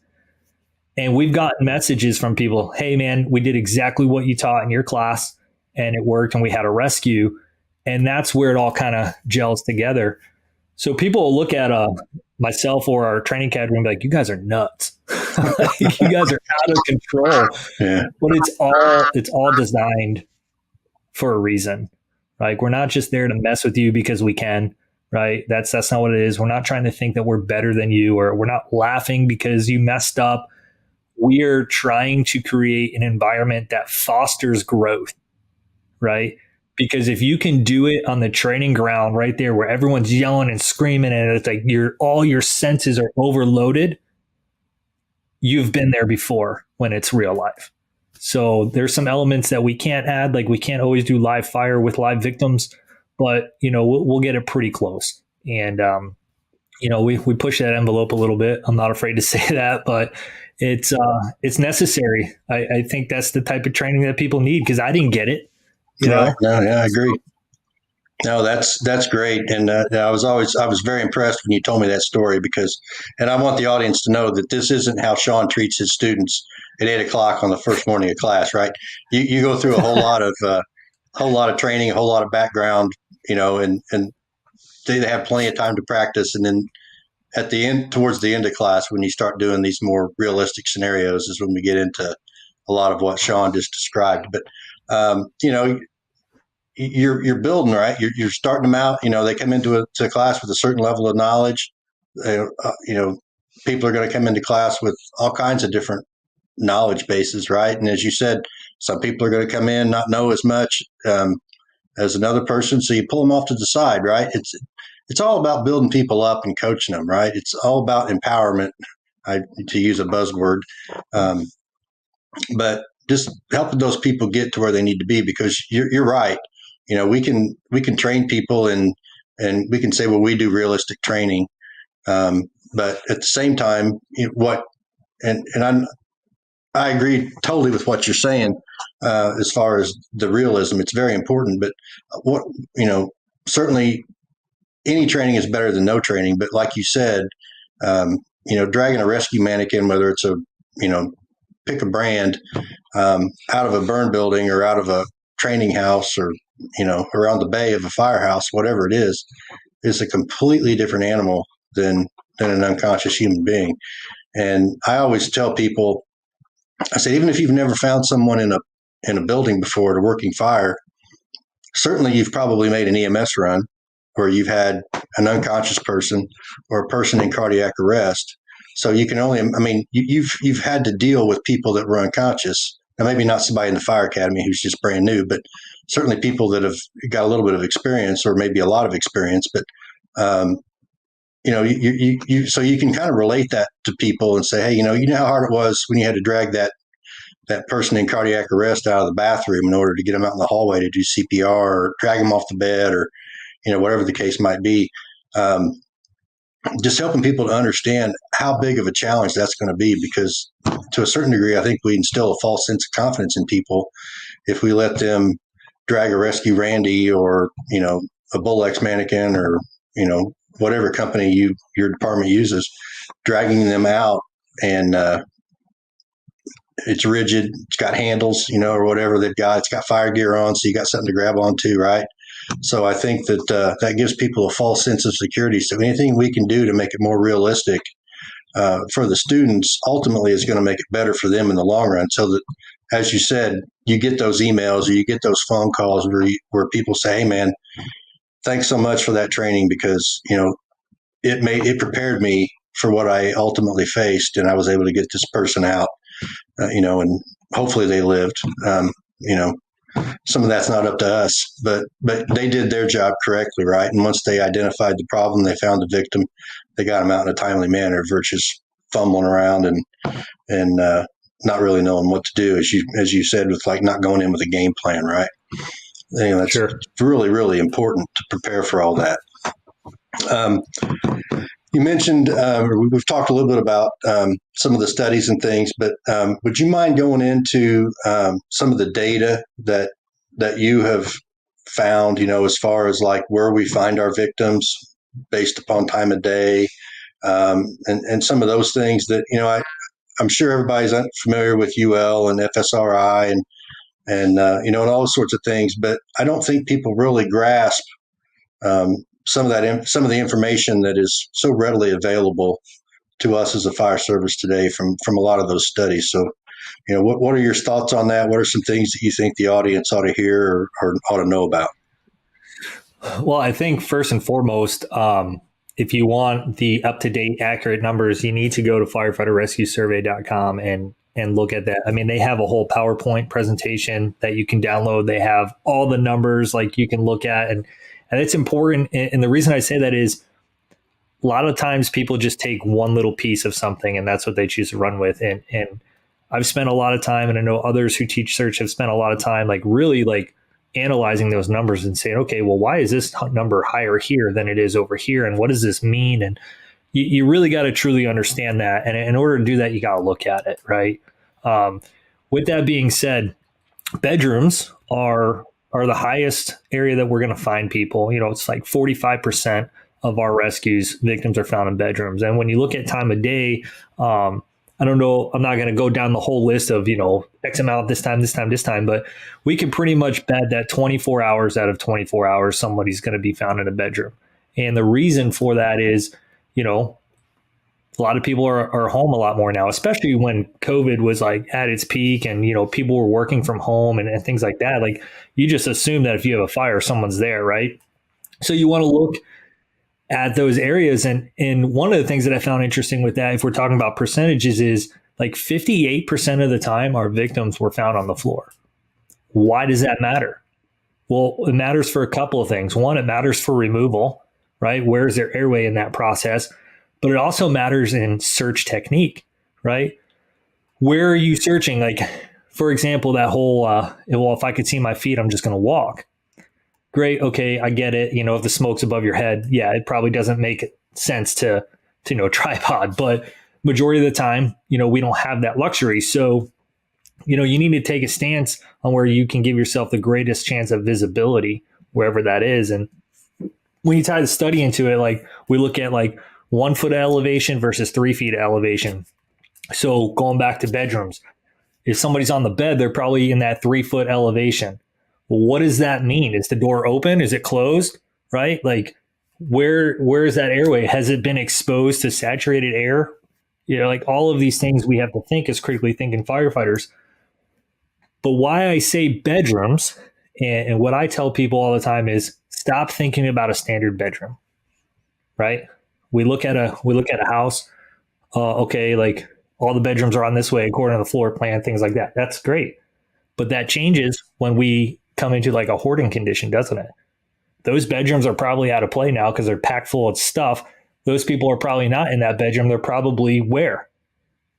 And we've gotten messages from people, hey, man, we did exactly what you taught in your class and it worked and we had a rescue. And that's where it all kind of gels together. So people will look at myself or our training cadre and be like, you guys are nuts. You guys are out of control. Yeah. But it's all designed for a reason. Like, we're not just there to mess with you because we can, right? That's not what it is. We're not trying to think that we're better than you, or we're not laughing because you messed up. We're trying to create an environment that fosters growth, right? Because if you can do it on the training ground right there where everyone's yelling and screaming and it's like all your senses are overloaded, you've been there before when it's real life. So there's some elements that we can't add, like we can't always do live fire with live victims, but you know, we'll get it pretty close. And you know, we push that envelope a little bit. I'm not afraid to say that, but it's necessary. I think that's the type of training that people need, because I didn't get it. You know? No, yeah, I agree. No, that's great. And I was very impressed when you told me that story, because, and I want the audience to know that this isn't how Sean treats his students at 8:00 on the first morning of class, right? You go through a whole lot of training, a whole lot of background, you know, and they have plenty of time to practice. And then at the end, towards the end of class, when you start doing these more realistic scenarios, is when we get into a lot of what Sean just described. But you know, you're building, right? You're starting them out. They come into a class with a certain level of knowledge. People are going to come into class with all kinds of different knowledge bases, right? And as you said, some people are going to come in not know as much as another person, so you pull them off to the side, right? It's all about building people up and coaching them, right? It's all about empowerment, to use a buzzword, but just helping those people get to where they need to be, because you're right. We can train people and we can say, well, we do realistic training, but at the same time, I agree totally with what you're saying as far as the realism. It's very important, but certainly any training is better than no training. But like you said, dragging a rescue mannequin, whether it's pick a brand, out of a burn building or out of a training house or, around the bay of a firehouse, whatever it is a completely different animal than an unconscious human being. And I always tell people, I say, even if you've never found someone in a building before at a working fire, certainly you've probably made an EMS run where you've had an unconscious person or a person in cardiac arrest. So you can you've had to deal with people that were unconscious. Now, maybe not somebody in the fire academy who's just brand new, but certainly people that have got a little bit of experience or maybe a lot of experience. But so you can kind of relate that to people and say, hey, you know how hard it was when you had to drag that person in cardiac arrest out of the bathroom in order to get them out in the hallway to do CPR or drag them off the bed or, whatever the case might be. Just helping people to understand how big of a challenge that's going to be, because to a certain degree, I think we instill a false sense of confidence in people if we let them drag a Rescue Randy or, a Bull-X mannequin or, whatever company your department uses, dragging them out and it's rigid, it's got handles, or whatever they've got. It's got fire gear on, so you got something to grab onto, right? So I think that that gives people a false sense of security. So anything we can do to make it more realistic for the students ultimately is going to make it better for them in the long run. So that, as you said, you get those emails or you get those phone calls where people say, hey, man, thanks so much for that training, because, it prepared me for what I ultimately faced, and I was able to get this person out, and hopefully they lived. Some of that's not up to us, but they did their job correctly, right? And once they identified the problem, they found the victim, they got them out in a timely manner versus fumbling around and not really knowing what to do, as you said, with like not going in with a game plan, right? That's Sure. really, really important to prepare for all that. You mentioned, we've talked a little bit about some of the studies and things, but would you mind going into some of the data that you have found, as far as like where we find our victims based upon time of day, and some of those things that, I'm sure everybody's familiar with UL and FSRI and and all sorts of things, but I don't think people really grasp some of the information that is so readily available to us as a fire service today from a lot of those studies. So, what are your thoughts on that? What are some things that you think the audience ought to hear or ought to know about? Well, I think first and foremost, if you want the up-to-date, accurate numbers, you need to go to firefighterrescuesurvey.com and look at that. I mean, they have a whole PowerPoint presentation that you can download. They have all the numbers like you can look at, and it's important. And the reason I say that is a lot of times people just take one little piece of something and that's what they choose to run with. And I've spent a lot of time, and I know others who teach search have spent a lot of time, like really like analyzing those numbers and saying, okay, well, why is this number higher here than it is over here? And what does this mean? And you really got to truly understand that. And in order to do that, you got to look at it, right? With that being said, bedrooms are the highest area that we're going to find people. It's like 45% of our rescues victims are found in bedrooms. And when you look at time of day, I don't know, I'm not going to go down the whole list of, X amount this time, but we can pretty much bet that 24 hours out of 24 hours, somebody's going to be found in a bedroom. And the reason for that is, A lot of people are home a lot more now, especially when COVID was like at its peak and, people were working from home and things like that. Like you just assume that if you have a fire, someone's there, right? So you want to look at those areas. And one of the things that I found interesting with that, if we're talking about percentages, is like 58% of the time our victims were found on the floor. Why does that matter? Well, it matters for a couple of things. One, it matters for removal, right? Where's their airway in that process? But it also matters in search technique, right? Where are you searching? Like, for example, that whole, if I could see my feet, I'm just going to walk. Great. Okay. I get it. If the smoke's above your head, yeah, it probably doesn't make sense to tripod, but majority of the time, we don't have that luxury. So, you need to take a stance on where you can give yourself the greatest chance of visibility, wherever that is. And when you tie the study into it, like we look at like 1 foot of elevation versus 3 feet of elevation. So going back to bedrooms, if somebody's on the bed, they're probably in that 3 foot elevation. Well, what does that mean? Is the door open? Is it closed? Right? Like where is that airway? Has it been exposed to saturated air? Like all of these things we have to think as critically thinking firefighters. But why I say bedrooms and what I tell people all the time is stop thinking about a standard bedroom, right? We look at a house. Okay, like all the bedrooms are on this way according to the floor plan, things like that. That's great, but that changes when we come into like a hoarding condition, doesn't it? Those bedrooms are probably out of play now because they're packed full of stuff. Those people are probably not in that bedroom. They're probably where?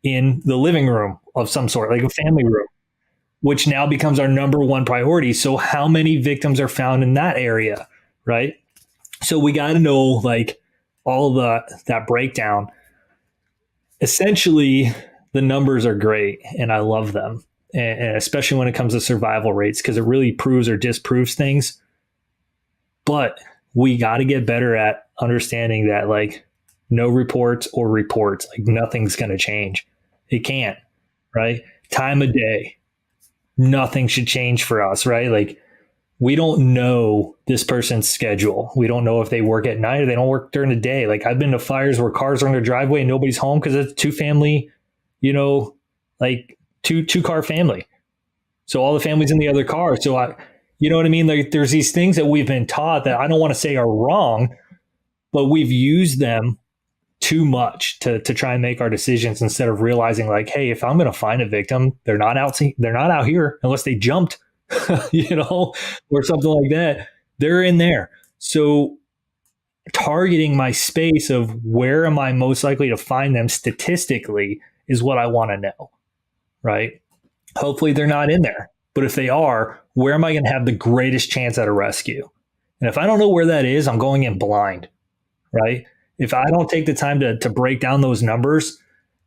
In the living room of some sort, like a family room, which now becomes our number one priority. So how many victims are found in that area, right? So we got to know like all of that breakdown. Essentially, the numbers are great and I love them. And especially when it comes to survival rates, because it really proves or disproves things. But we got to get better at understanding that like no reports or reports, like nothing's going to change. It can't, right? Time of day, nothing should change for us, right? Like we don't know this person's schedule. We don't know if they work at night or they don't work during the day. Like I've been to fires where cars are in their driveway and nobody's home because it's two family, like two car family. So all the family's in the other car. So you know what I mean? Like there's these things that we've been taught that I don't want to say are wrong, but we've used them too much to try and make our decisions instead of realizing like, hey, if I'm going to find a victim, they're not out here unless they jumped, or something like that. They're in there. So targeting my space of where am I most likely to find them statistically is what I want to know, right? Hopefully they're not in there. But if they are, where am I going to have the greatest chance at a rescue? And if I don't know where that is, I'm going in blind, right? If I don't take the time to break down those numbers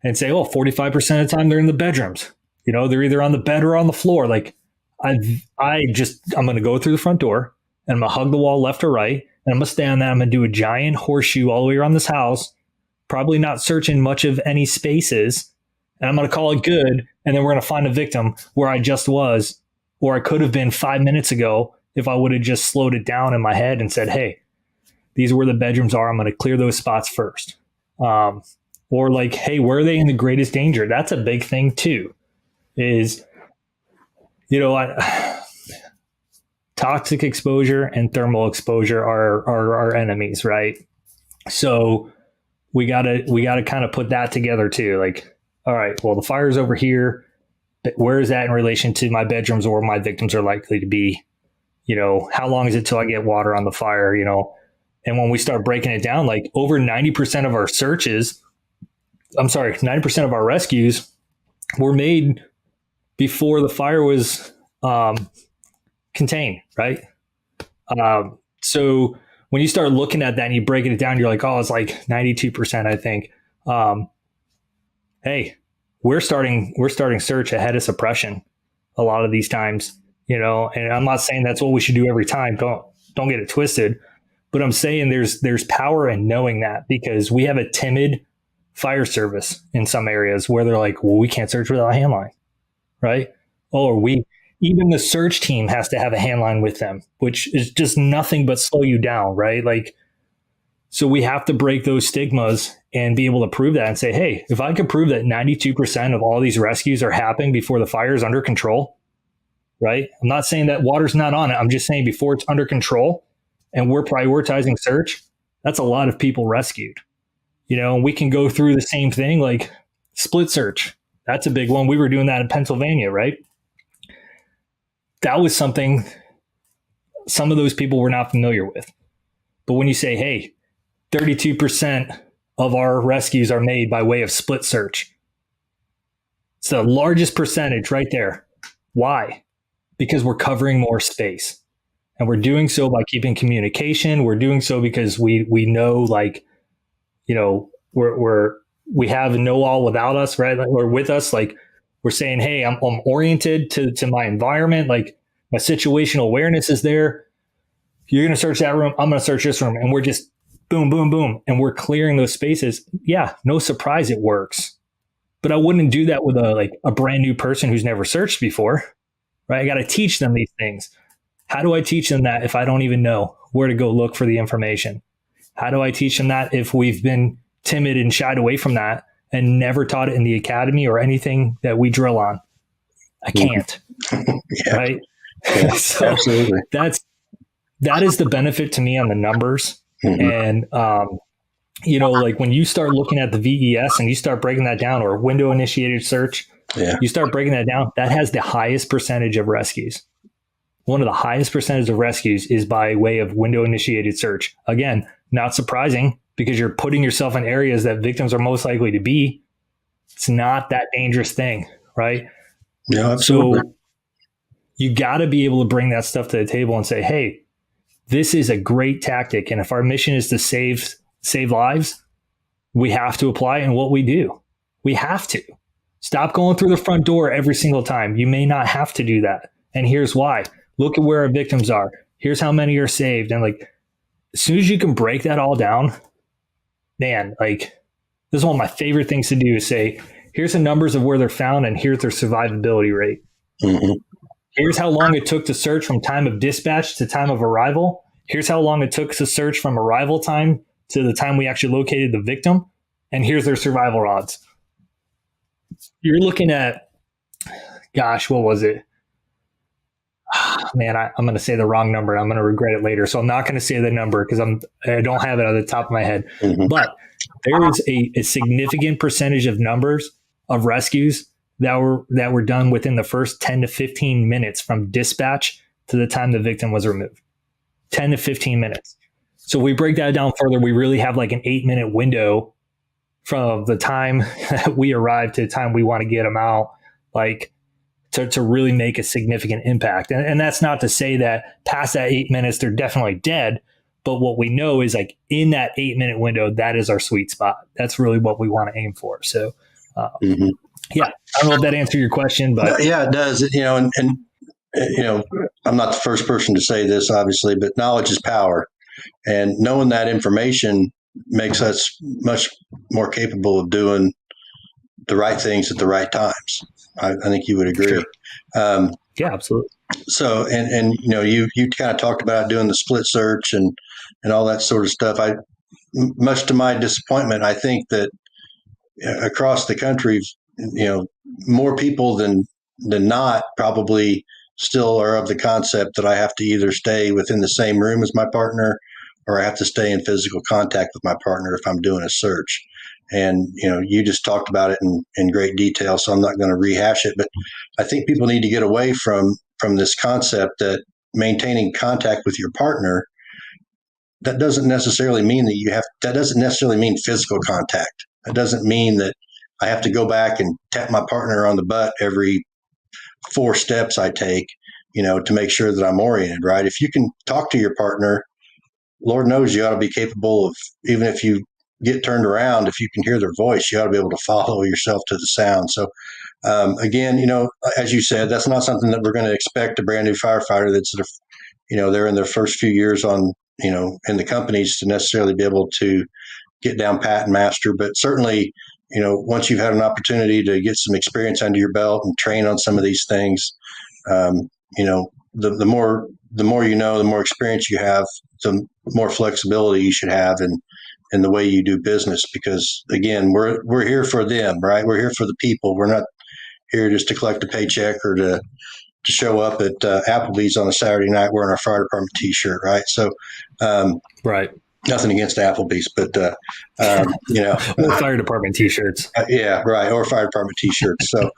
and say, 45% of the time they're in the bedrooms, they're either on the bed or on the floor. Like I'm going to go through the front door and I'm going to hug the wall left or right. And I'm going to stay on that. I'm going to do a giant horseshoe all the way around this house, probably not searching much of any spaces. And I'm going to call it good. And then we're going to find a victim where I just was, or I could have been 5 minutes ago if I would have just slowed it down in my head and said, hey, these are where the bedrooms are. I'm going to clear those spots first. Or like, hey, where are they in the greatest danger? That's a big thing too, is, toxic exposure and thermal exposure are our enemies, right? So we gotta kind of put that together too. Like, all right, well, the fire's over here. But where is that in relation to my bedrooms or where my victims are likely to be? How long is it till I get water on the fire? And when we start breaking it down, like over 90% of our 90% of our rescues were made before the fire was contained, right? So when you start looking at that and you break it down, you're like, it's like 92%, I think. Hey, we're starting search ahead of suppression a lot of these times, and I'm not saying that's what we should do every time. Don't get it twisted. But I'm saying there's power in knowing that, because we have a timid fire service in some areas where they're like, well, we can't search without a handline, right? Or even the search team has to have a handline with them, which is just nothing but slow you down, right? Like, so we have to break those stigmas and be able to prove that and say, hey, if I could prove that 92% of all these rescues are happening before the fire is under control, right? I'm not saying that water's not on it. I'm just saying before it's under control and we're prioritizing search, that's a lot of people rescued. And we can go through the same thing, like split search. That's a big one. We were doing that in Pennsylvania, right? That was something some of those people were not familiar with. But when you say, hey, 32% of our rescues are made by way of split search, it's the largest percentage right there. Why? Because we're covering more space. And we're doing so by keeping communication. We're doing so because we know, like, we have no all without us, right? Or with us, like we're saying, hey, I'm oriented to my environment. Like my situational awareness is there. You're going to search that room. I'm going to search this room. And we're just boom, boom, boom. And we're clearing those spaces. Yeah. No surprise. It works. But I wouldn't do that with a brand new person who's never searched before, right? I got to teach them these things. How do I teach them that if I don't even know where to go look for the information? How do I teach them that if we've been timid and shied away from that and never taught it in the academy or anything that we drill on? I can't. Yeah. Right. Yeah, So absolutely. that is the benefit to me on the numbers. And, like when you start looking at the VES and you start breaking that down, or window initiated search, you start breaking that down, that has the highest percentage of rescues. One of the highest percentage of rescues is by way of window initiated search. Again, not surprising because you're putting yourself in areas that victims are most likely to be. It's not that dangerous thing, right? Yeah, absolutely. So you got to be able to bring that stuff to the table and say, hey, this is a great tactic. And if our mission is to save lives, we have to apply it in what we do. We have to. Stop going through the front door every single time. You may not have to do that. And here's why. Look at where our victims are. Here's how many are saved. And as soon as you can break that all down, man, this is one of my favorite things to do is say, here's the numbers of where they're found and here's their survivability rate. Mm-hmm. Here's how long it took to search from time of dispatch to time of arrival. Here's how long it took to search from arrival time to the time we actually located the victim. And here's their survival odds. You're looking at, what was it? Man, I'm going to say the wrong number. I'm going to regret it later. So I'm not going to say the number because I don't have it on the top of my head. Mm-hmm. But there is a significant percentage of numbers of rescues that were done within the first 10 to 15 minutes from dispatch to the time the victim was removed. 10 to 15 minutes. So we break that down further. We really have an 8-minute window from the time that we arrive to the time we want to get them out, to really make a significant impact. And that's not to say that past that 8 minutes, they're definitely dead. But what we know is in that 8-minute window, that is our sweet spot. That's really what we want to aim for. So, yeah, I don't know if that answered your question, but yeah, it does. And I'm not the first person to say this, obviously, but knowledge is power. And knowing that information makes us much more capable of doing the right things at the right times. I think you would agree. Sure. Yeah, absolutely. So, and you kind of talked about doing the split search and all that sort of stuff. Much to my disappointment, I think that across the country, more people than not probably still are of the concept that I have to either stay within the same room as my partner or I have to stay in physical contact with my partner if I'm doing a search. And, you just talked about it in great detail, so I'm not going to rehash it. But I think people need to get away from this concept that maintaining contact with your partner, that doesn't necessarily mean that doesn't necessarily mean physical contact. That doesn't mean that I have to go back and tap my partner on the butt every 4 steps I take, to make sure that I'm oriented, right? If you can talk to your partner, Lord knows you ought to be capable of, even if you get turned around, if you can hear their voice, you ought to be able to follow yourself to the sound. So again, as you said, that's not something that we're going to expect a brand new firefighter that's, they're in their first few years in the companies to necessarily be able to get down pat and master. But certainly, once you've had an opportunity to get some experience under your belt and train on some of these things, the more the more experience you have, the more flexibility you should have in in the way you do business, because again, we're here for them, right? We're here for the people. We're not here just to collect a paycheck or to show up at Applebee's on a Saturday night wearing our fire department T-shirt, right? So, right. Nothing against Applebee's, but or fire department T-shirts. Yeah, right, or fire department T-shirts. So,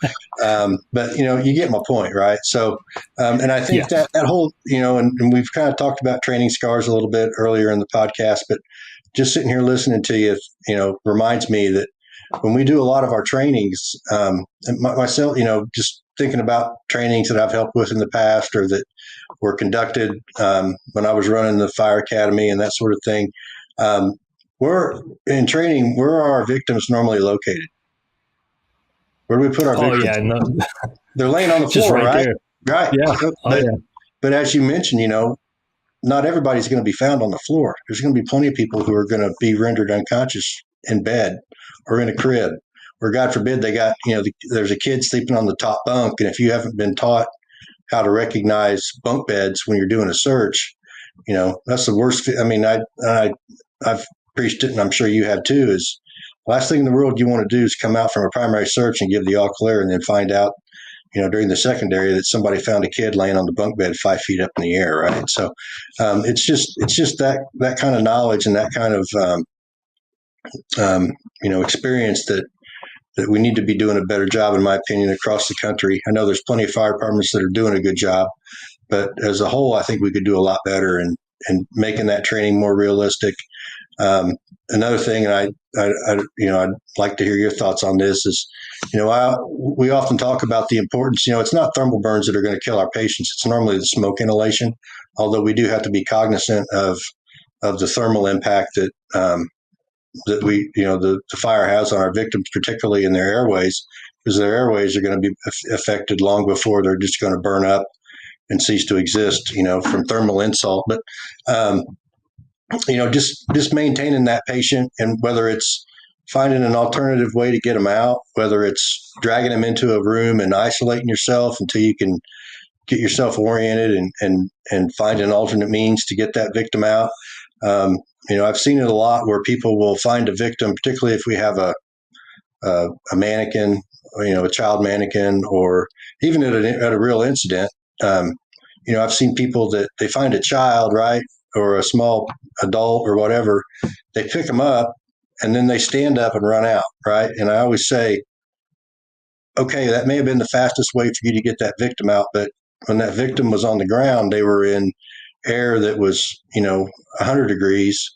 but you get my point, right? So, and I think that whole, and we've kind of talked about training scars a little bit earlier in the podcast, but just sitting here listening to you, reminds me that when we do a lot of our trainings, and myself, just thinking about trainings that I've helped with in the past or that were conducted when I was running the fire academy and that sort of thing. We're in training. Where are our victims normally located? Where do we put our victims? Oh, yeah. No. They're laying on the floor, right? There. Right. Yeah. But as you mentioned, not everybody's going to be found on the floor. There's going to be plenty of people who are going to be rendered unconscious in bed or in a crib, or God forbid they got, there's a kid sleeping on the top bunk. And if you haven't been taught how to recognize bunk beds when you're doing a search, that's the worst. I mean, I've preached it, and I'm sure you have too, is the last thing in the world you want to do is come out from a primary search and give the all clear and then find out, during the secondary that somebody found a kid laying on the bunk bed 5 feet up in the air, right? So it's just that kind of knowledge and that kind of experience that we need to be doing a better job, in my opinion, across the country. I know there's plenty of fire departments that are doing a good job, but as a whole, I think we could do a lot better in making that training more realistic. Another thing, and I'd like to hear your thoughts on this, is, we often talk about the importance. It's not thermal burns that are going to kill our patients. It's normally the smoke inhalation, although we do have to be cognizant of the thermal impact that we, the fire has on our victims, particularly in their airways, because their airways are going to be affected long before they're just going to burn up and cease to exist, from thermal insult. But, just maintaining that patient, and whether it's finding an alternative way to get them out, whether it's dragging them into a room and isolating yourself until you can get yourself oriented and find an alternate means to get that victim out. I've seen it a lot where people will find a victim, particularly if we have a mannequin, or, a child mannequin, or even at a real incident. I've seen people that they find a child, right, or a small adult or whatever, they pick them up and then they stand up and run out, right? And I always say, okay, that may have been the fastest way for you to get that victim out, but when that victim was on the ground, they were in air that was, 100 degrees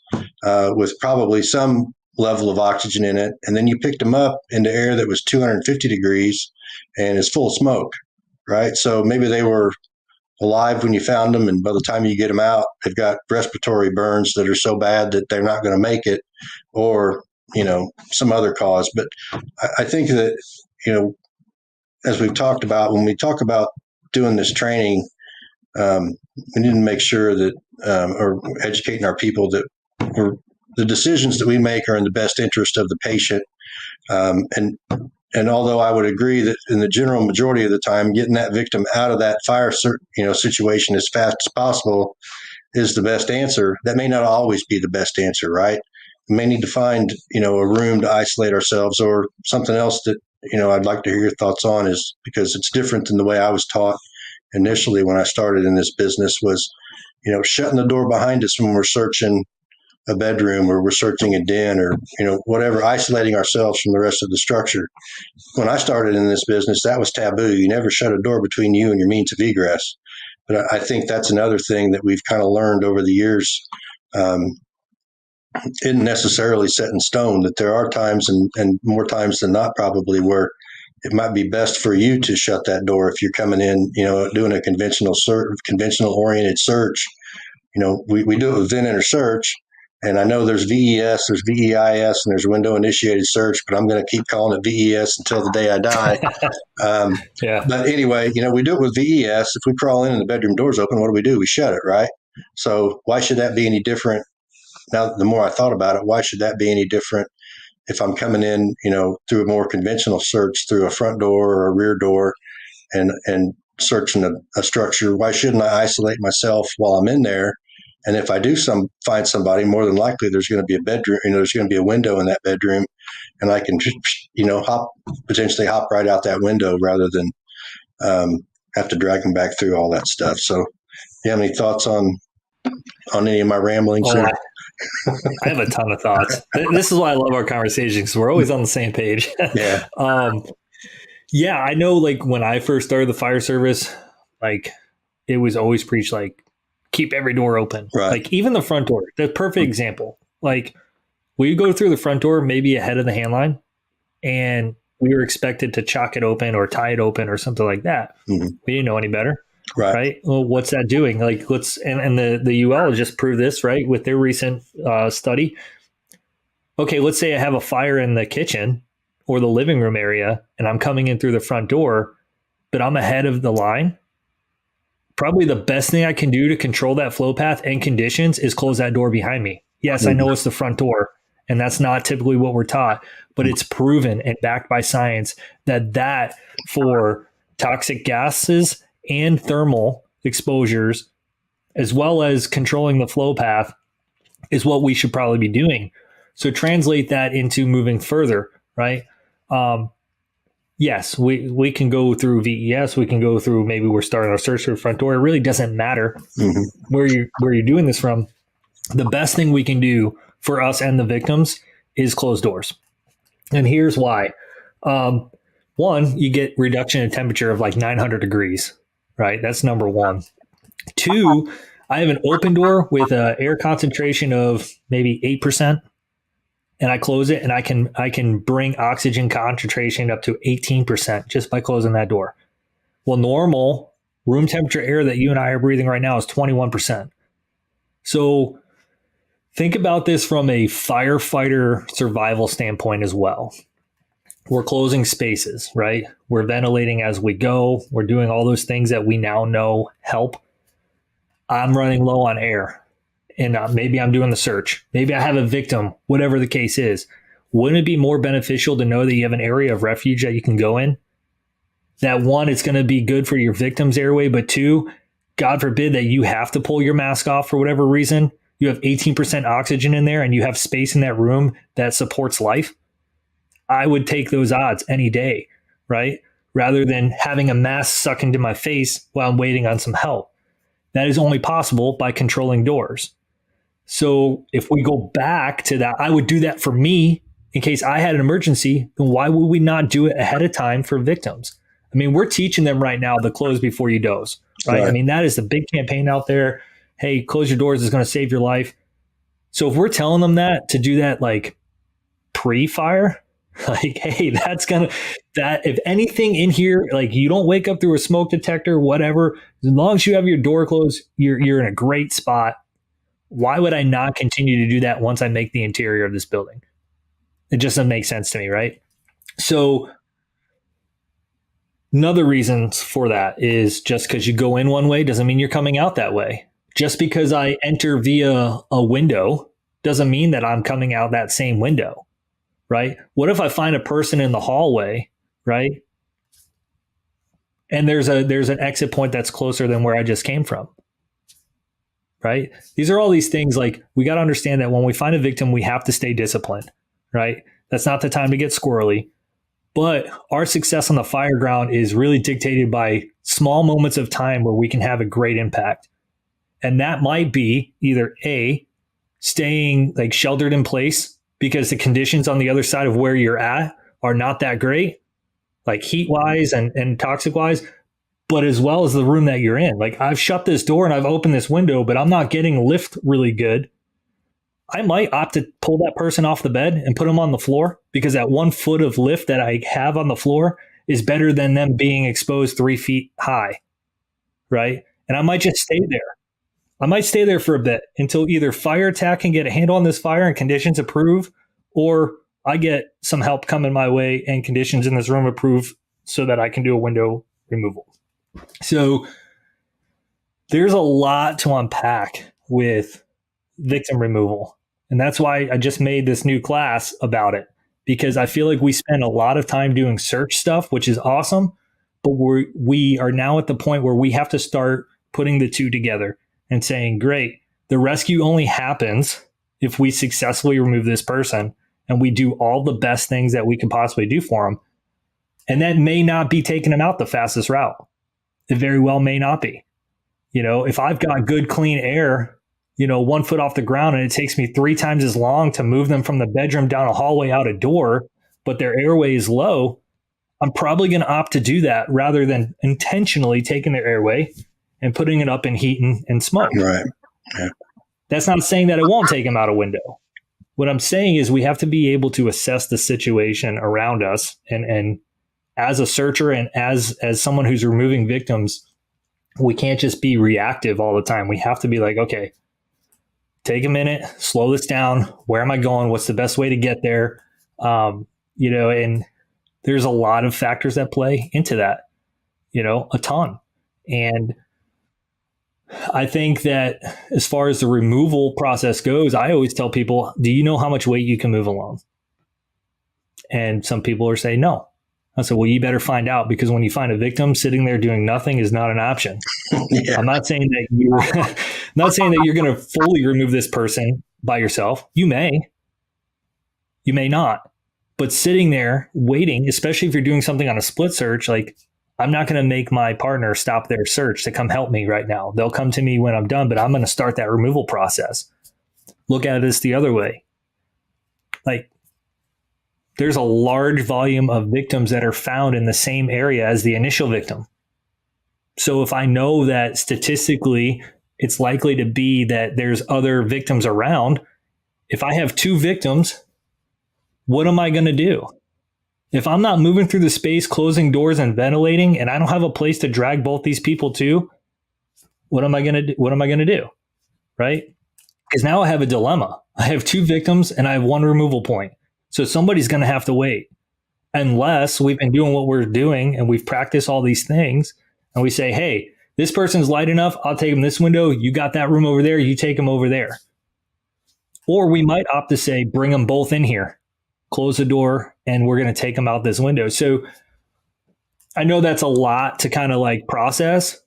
with probably some level of oxygen in it. And then you picked them up into air that was 250 degrees and is full of smoke, right? So maybe they were alive when you found them, and by the time you get them out, they've got respiratory burns that are so bad that they're not going to make it, or, some other cause. But I think that, as we've talked about, when we talk about doing this training, we need to make sure that, or educating our people, that the decisions that we make are in the best interest of the patient. And although I would agree that in the general majority of the time, getting that victim out of that fire, situation as fast as possible is the best answer, that may not always be the best answer, right? We may need to find, a room to isolate ourselves, or something else that, I'd like to hear your thoughts on, is because it's different than the way I was taught initially when I started in this business, was, shutting the door behind us when we're searching a bedroom or we're searching a den, or, whatever, isolating ourselves from the rest of the structure. When I started in this business, that was taboo. You never shut a door between you and your means of egress. But I think that's another thing that we've kind of learned over the years. Isn't necessarily set in stone, that there are times, and more times than not probably, where it might be best for you to shut that door if you're coming in, doing a conventional oriented search. We do it with vent enter search. And I know there's VES, there's VEIS, and there's window initiated search, but I'm going to keep calling it VES until the day I die. Yeah. But anyway, we do it with VES. If we crawl in and the bedroom door's open, what do? We shut it, right? So why should that be any different? Now, the more I thought about it, why should that be any different if I'm coming in, through a more conventional search, through a front door or a rear door, and searching a structure? Why shouldn't I isolate myself while I'm in there And if I do find somebody, more than likely there's going to be a bedroom, there's going to be a window in that bedroom, and I can, potentially hop right out that window rather than have to drag them back through all that stuff. So, you have any thoughts on any of my ramblings? I have a ton of thoughts. This is why I love our conversations, because we're always on the same page. Yeah. Yeah, I know, like, when I first started the fire service, like, it was always preached, like, keep every door open. Right. Like, even the front door, the perfect example. Like, we go through the front door, maybe ahead of the hand line, and we were expected to chock it open or tie it open or something like that. Mm-hmm. We didn't know any better. Right. Well, what's that doing? Like, and the UL just proved this, right, with their recent study. Okay, let's say I have a fire in the kitchen or the living room area, and I'm coming in through the front door, but I'm ahead of the line. Probably the best thing I can do to control that flow path and conditions is close that door behind me. Yes, I know it's the front door, and that's not typically what we're taught, but it's proven and backed by science that for toxic gases and thermal exposures, as well as controlling the flow path, is what we should probably be doing. So translate that into moving further, right? Yes, we can go through VES. We can go through, maybe we're starting our search for the front door. It really doesn't matter where you're doing this from. The best thing we can do for us and the victims is close doors. And here's why. One, you get reduction in temperature of like 900 degrees. Right. That's number one. Two, I have an open door with an air concentration of maybe 8%, and I close it, and I can bring oxygen concentration up to 18% just by closing that door. Well, normal room temperature air that you and I are breathing right now is 21%. So think about this from a firefighter survival standpoint as well. We're closing spaces, right? We're ventilating as we go. We're doing all those things that we now know help. I'm running low on air, and maybe I'm doing the search. Maybe I have a victim, whatever the case is. Wouldn't it be more beneficial to know that you have an area of refuge that you can go in? That one, it's going to be good for your victim's airway, but two, God forbid that you have to pull your mask off for whatever reason. You have 18% oxygen in there, and you have space in that room that supports life. I would take those odds any day, right? Rather than having a mask suck into my face while I'm waiting on some help. That is only possible by controlling doors. So if we go back to that, I would do that for me in case I had an emergency. Then why would we not do it ahead of time for victims? I mean, we're teaching them right now to close before you doze, right? I mean, that is the big campaign out there. Hey, close your doors is going to save your life. So if we're telling them that, to do that like pre-fire, like, hey, that if anything in here, like, you don't wake up through a smoke detector, whatever, as long as you have your door closed, you're in a great spot. Why would I not continue to do that once I make the interior of this building? It just doesn't make sense to me, right? So another reason for that is just because you go in one way doesn't mean you're coming out that way. Just because I enter via a window doesn't mean that I'm coming out that same window. Right? What if I find a person in the hallway, right? And there's an exit point that's closer than where I just came from, right? These are all these things, like, we got to understand that when we find a victim, we have to stay disciplined, right? That's not the time to get squirrely. But our success on the fire ground is really dictated by small moments of time where we can have a great impact. And that might be either A, staying like sheltered in place, because the conditions on the other side of where you're at are not that great, like heat-wise and toxic-wise, but as well as the room that you're in. Like, I've shut this door and I've opened this window, but I'm not getting lift really good. I might opt to pull that person off the bed and put them on the floor, because that 1 foot of lift that I have on the floor is better than them being exposed 3 feet high, right? And I might just stay there. I might stay there for a bit until either fire attack can get a handle on this fire and conditions improve, or I get some help coming my way and conditions in this room improve so that I can do a window removal. So there's a lot to unpack with victim removal. And that's why I just made this new class about it, because I feel like we spend a lot of time doing search stuff, which is awesome, but we are now at the point where we have to start putting the two together and saying, great, The rescue only happens if we successfully remove this person and we do all the best things that we can possibly do for them. And that may not be taking them out the fastest route. It very well may not be. If I've got good, clean air, 1 foot off the ground, and it takes me 3 times as long to move them from the bedroom down a hallway out a door, but their airway is low, I'm probably going to opt to do that rather than intentionally taking their airway and putting it up in heat and smoke. Right. Yeah. That's not saying that it won't take them out a window. What I'm saying is we have to be able to assess the situation around us. And as a searcher and as someone who's removing victims, we can't just be reactive all the time. We have to be like, okay, take a minute, slow this down. Where am I going? What's the best way to get there? And there's a lot of factors that play into that, a ton. And I think that as far as the removal process goes, I always tell people, do you know how much weight you can move alone? And some people are saying no. I said, well, you better find out, because when you find a victim sitting there doing nothing is not an option. Yeah. I'm not saying that you're going to fully remove this person by yourself. You may not. But sitting there waiting, especially if you're doing something on a split search, like, I'm not going to make my partner stop their search to come help me right now. They'll come to me when I'm done, but I'm going to start that removal process. Look at this the other way. Like, there's a large volume of victims that are found in the same area as the initial victim. So if I know that statistically it's likely to be that there's other victims around, if I have 2 victims, what am I going to do? If I'm not moving through the space, closing doors and ventilating, and I don't have a place to drag both these people to, what am I going to do? What am I going to do? Right? Because now I have a dilemma. I have 2 victims and I have 1 removal point. So somebody's going to have to wait, unless we've been doing what we're doing and we've practiced all these things and we say, hey, this person's light enough. I'll take them this window. You got that room over there. You take them over there. Or we might opt to say, bring them both in here, close the door, and we're going to take them out this window. So I know that's a lot to kind of like process,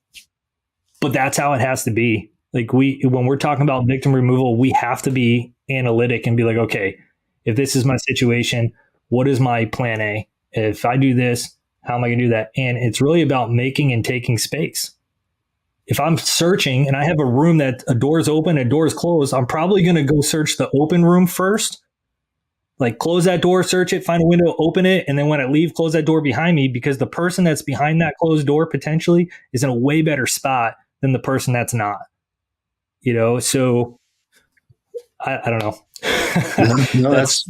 but that's how it has to be. Like, when we're talking about victim removal, we have to be analytic and be like, okay, if this is my situation, what is my plan A? If I do this, how am I going to do that? And it's really about making and taking space. If I'm searching and I have a room that a door is open, a door is closed, I'm probably going to go search the open room first. Like, close that door, search it, find a window, open it. And then when I leave, close that door behind me, because the person that's behind that closed door potentially is in a way better spot than the person that's not. So I don't know. No, that's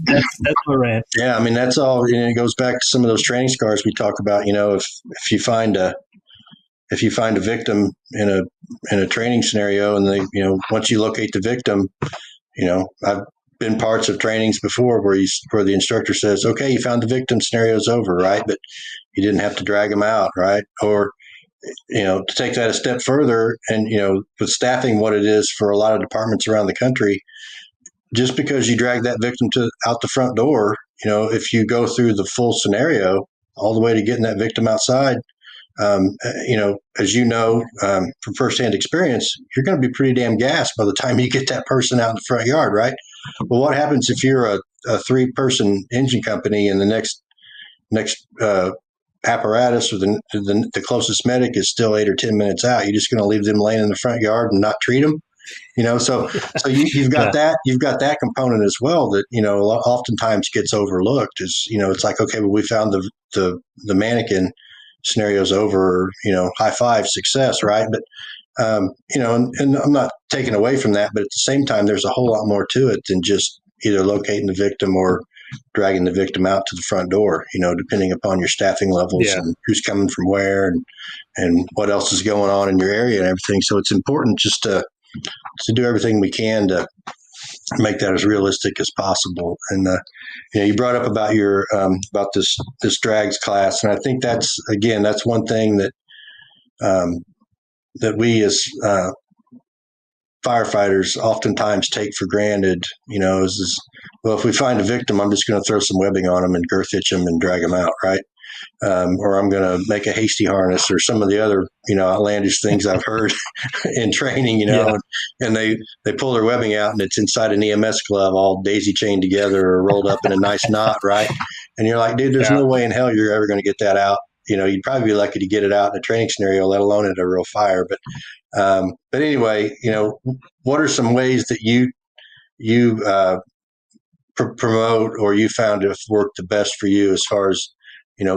my rant. Yeah, I mean, that's all. It goes back to some of those training scars we talk about. If you find a victim in a training scenario, and once you locate the victim, I've been parts of trainings before where the instructor says, okay, you found the victim, scenario's over, right? But you didn't have to drag them out, right? Or to take that a step further, and with staffing what it is for a lot of departments around the country, just because you drag that victim out the front door, if you go through the full scenario all the way to getting that victim outside, as from firsthand experience, you're going to be pretty damn gassed by the time you get that person out in the front yard, right? Well, what happens if you're a 3-person engine company and the next apparatus or the closest medic is still 8 or 10 minutes out? You're just going to leave them laying in the front yard and not treat them? So you've got that component as well that oftentimes gets overlooked. Is it's like, okay, well, we found the mannequin, scenario's over, high five, success, right? But and I'm not taking away from that, but at the same time, there's a whole lot more to it than just either locating the victim or dragging the victim out to the front door. Depending upon your staffing levels and who's coming from where and what else is going on in your area and everything. So it's important just to do everything we can to make that as realistic as possible. And you brought up about your about this drags class, and I think that's one thing that that we as firefighters oftentimes take for granted. Is well, if we find a victim, I'm just going to throw some webbing on them and girth hitch them and drag them out, right? or I'm going to make a hasty harness, or some of the other, outlandish things I've heard in training, Yeah. and they pull their webbing out and it's inside an EMS glove, all daisy chained together or rolled up in a nice knot. Right. And you're like, dude, there's Yeah. no way in hell you're ever going to get that out. You'd probably be lucky to get it out in a training scenario, let alone at a real fire. But anyway, what are some ways that you promote, or you found to have worked the best for you as far as,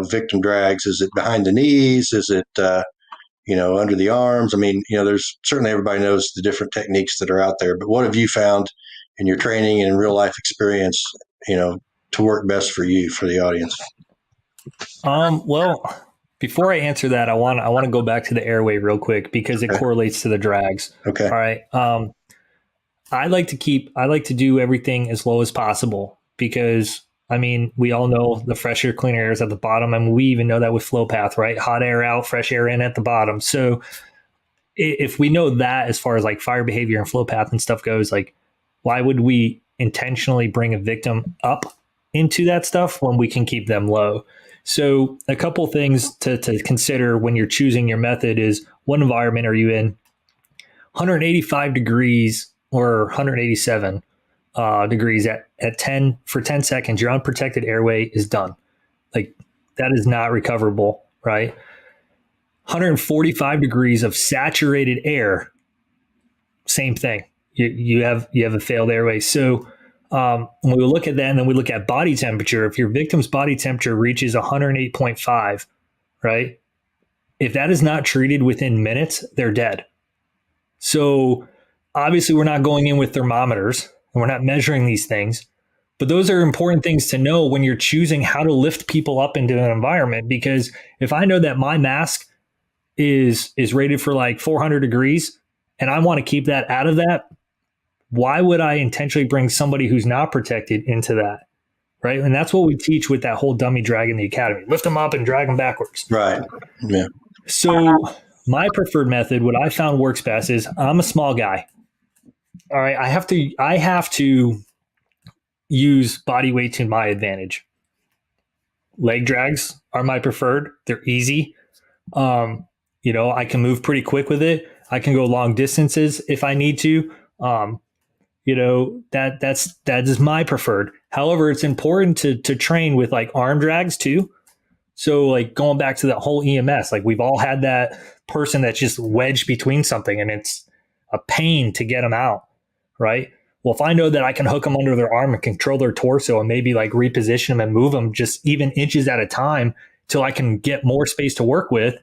victim drags? Is it behind the knees? Is it, under the arms? I mean, there's certainly, everybody knows the different techniques that are out there, but what have you found in your training and in real life experience, to work best for you, for the audience? Well, before I answer that, I want to go back to the airway real quick, because it correlates to the drags. Okay. All right. I like to do everything as low as possible, because we all know the fresh air, clean air is at the bottom. And we even know that with flow path, right? Hot air out, fresh air in at the bottom. So if we know that, as far as like fire behavior and flow path and stuff goes, like, why would we intentionally bring a victim up into that stuff when we can keep them low? So a couple things to consider when you're choosing your method is, what environment are you in? 185 degrees or 187 degrees at 10 for 10 seconds, your unprotected airway is done. Like, that is not recoverable, right? 145 degrees of saturated air, same thing. You have a failed airway. So when we look at that, and then we look at body temperature, if your victim's body temperature reaches 108.5, right? If that is not treated within minutes, they're dead. So obviously we're not going in with thermometers and we're not measuring these things, but those are important things to know when you're choosing how to lift people up into an environment. Because if I know that my mask is rated for like 400 degrees and I want to keep that out of that, why would I intentionally bring somebody who's not protected into that? Right. And that's what we teach with that whole dummy drag in the academy. Lift them up and drag them backwards. Right. Yeah. So my preferred method, what I found works best, is I'm a small guy. All right. I have to use body weight to my advantage. Leg drags are my preferred. They're easy. I can move pretty quick with it. I can go long distances if I need to. That is my preferred. However, it's important to train with like arm drags too. So like going back to that whole EMS, like we've all had that person that's just wedged between something and it's a pain to get them out, right? Well, if I know that I can hook them under their arm and control their torso and maybe like reposition them and move them just even inches at a time till I can get more space to work with,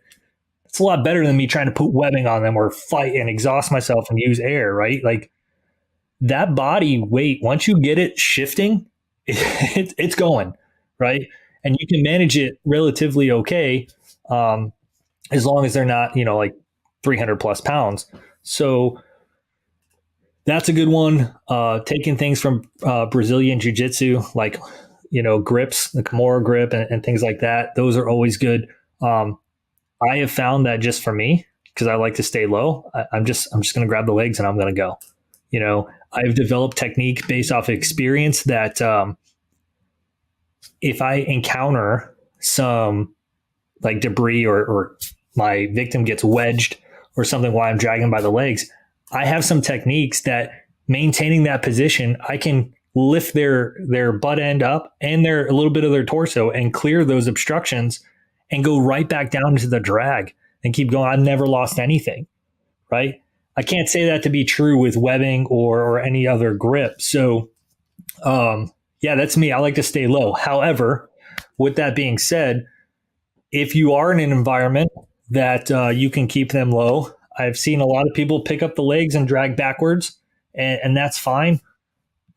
it's a lot better than me trying to put webbing on them or fight and exhaust myself and use air, right? Like that body weight, once you get it shifting, it's going, right? And you can manage it relatively okay, as long as they're not, like 300 plus pounds. So that's a good one. Taking things from Brazilian jiu-jitsu, like, grips, the Kimura grip and things like that. Those are always good. I have found that just for me, because I like to stay low, I'm just going to grab the legs and I'm going to go. I've developed technique based off experience that if I encounter some like debris or my victim gets wedged or something while I'm dragging by the legs, I have some techniques that maintaining that position, I can lift their butt end up and a little bit of their torso and clear those obstructions and go right back down into the drag and keep going. I've never lost anything, right? I can't say that to be true with webbing or any other grip. So, yeah, that's me. I like to stay low. However, with that being said, if you are in an environment that you can keep them low, I've seen a lot of people pick up the legs and drag backwards, and that's fine.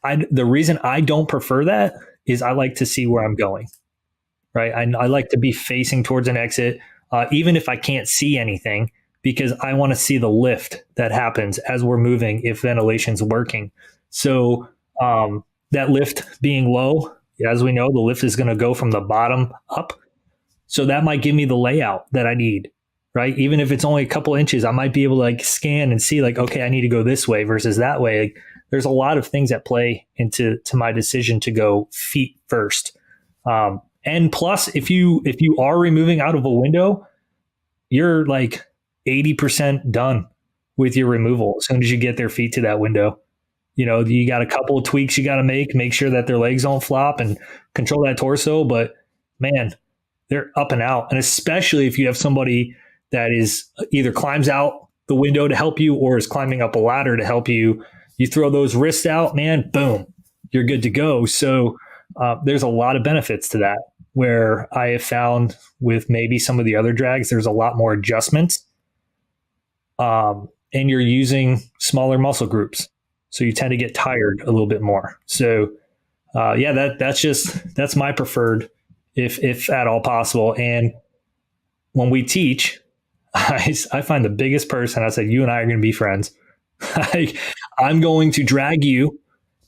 The reason I don't prefer that is I like to see where I'm going, right? I like to be facing towards an exit, even if I can't see anything, because I want to see the lift that happens as we're moving if ventilation's working. So that lift being low, as we know, the lift is going to go from the bottom up. So that might give me the layout that I need, right? Even if it's only a couple inches, I might be able to like scan and see like, okay, I need to go this way versus that way. Like, there's a lot of things that play into my decision to go feet first. And plus, if you are removing out of a window, you're like 80% done with your removal as soon as you get their feet to that window. You got a couple of tweaks you got to make sure that their legs don't flop and control that torso. But man, they're up and out. And especially if you have somebody that is either climbs out the window to help you or is climbing up a ladder to help you, you throw those wrists out, man, boom, you're good to go. So there's a lot of benefits to that, where I have found with maybe some of the other drags, there's a lot more adjustments. And you're using smaller muscle groups. So you tend to get tired a little bit more. So that's my preferred, if at all possible. And when we teach, I find the biggest person, I said, you and I are going to be friends. I'm going to drag you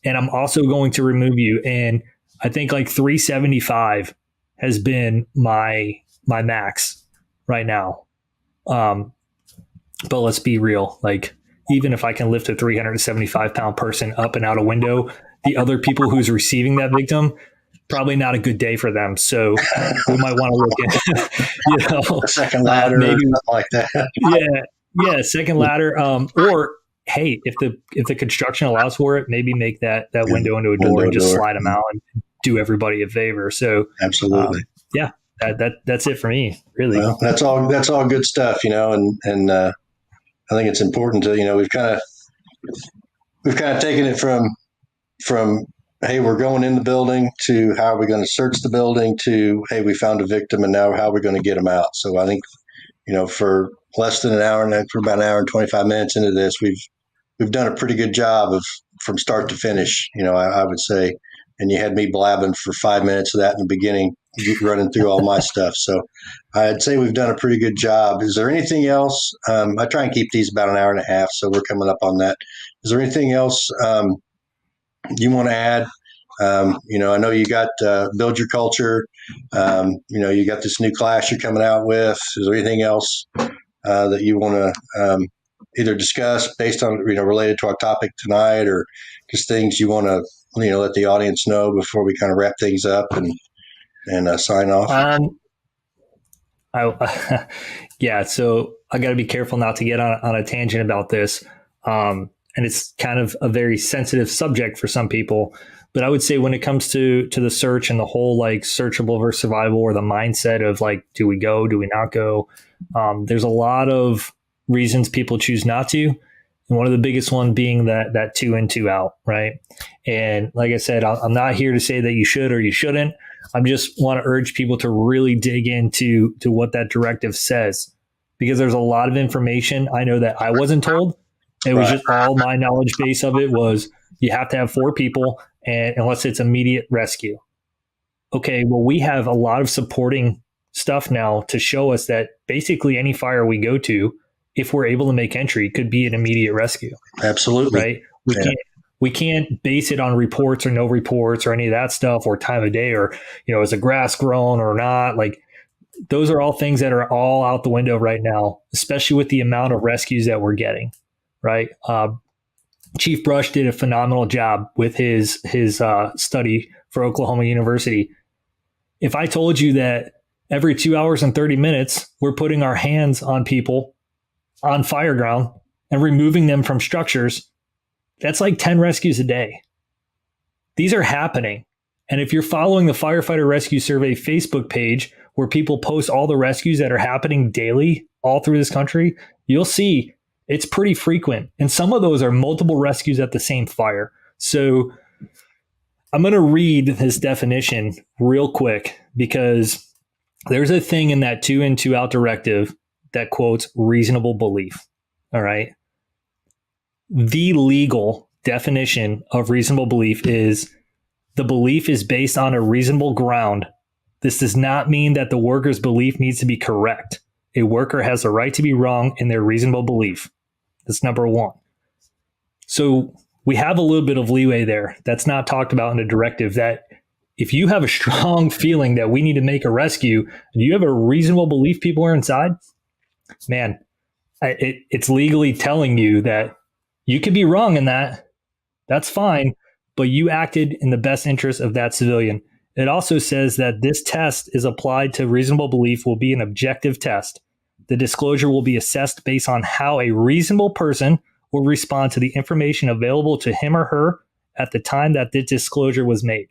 and I'm also going to remove you. And I think like 375 has been my max right now. But let's be real. Like, even if I can lift a 375 pound person up and out a window, the other people who's receiving that victim, probably not a good day for them. So we might want to look at, a second ladder, maybe, or something like that. Yeah. Second ladder. Or hey, if the construction allows for it, maybe make that window into a door and just slide them out and do everybody a favor. So absolutely. That's it for me, really. Well, that's all good stuff, and I think it's important to, we've kind of taken it from, hey, we're going in the building, to how are we going to search the building, to, hey, we found a victim and now how are we going to get them out? So I think, for less than an hour, and for about an hour and 25 minutes into this, we've done a pretty good job of from start to finish, I would say. And you had me blabbing for 5 minutes of that in the beginning, running through all my stuff. So I'd say we've done a pretty good job. Is there anything else? I try and keep these about an hour and a half, so we're coming up on that. Is there anything else you want to add? I know you got Build Your Culture. You got this new class you're coming out with. Is there anything else that you want to either discuss based on, related to our topic tonight, or just things you want to, let the audience know before we kind of wrap things up and sign off? So I got to be careful not to get on a tangent about this. And it's kind of a very sensitive subject for some people. But I would say when it comes to the search and the whole like searchable versus survival, or the mindset of like, do we go, do we not go? There's a lot of reasons people choose not to. And one of the biggest one being that 2 in, 2 out, right? And like I said, I'm not here to say that you should or you shouldn't. I just want to urge people to really dig into what that directive says, because there's a lot of information I know that I wasn't told. It was just all my knowledge base of it was you have to have 4 people, and unless it's immediate rescue. Okay, well, we have a lot of supporting stuff now to show us that basically any fire we go to, if we're able to make entry, could be an immediate rescue. Absolutely. Right? We can't base it on reports or no reports or any of that stuff, or time of day, or, is the grass grown or not? Like, those are all things that are all out the window right now, especially with the amount of rescues that we're getting. Right. Chief Brush did a phenomenal job with his study for Oklahoma University. If I told you that every 2 hours and 30 minutes, we're putting our hands on people on fire ground and removing them from structures, that's like 10 rescues a day. These are happening. And if you're following the Firefighter Rescue Survey Facebook page, where people post all the rescues that are happening daily all through this country, you'll see it's pretty frequent. And some of those are multiple rescues at the same fire. So I'm going to read this definition real quick, because there's a thing in that 2 in, 2 out directive that quotes reasonable belief. All right. The legal definition of reasonable belief is the belief is based on a reasonable ground. This does not mean that the worker's belief needs to be correct. A worker has the right to be wrong in their reasonable belief. That's number 1. So we have a little bit of leeway there. That's not talked about in the directive, that if you have a strong feeling that we need to make a rescue and you have a reasonable belief people are inside, man, it's legally telling you that you could be wrong in that. That's fine, but you acted in the best interest of that civilian. It also says that this test is applied to reasonable belief will be an objective test. The disclosure will be assessed based on how a reasonable person will respond to the information available to him or her at the time that the disclosure was made.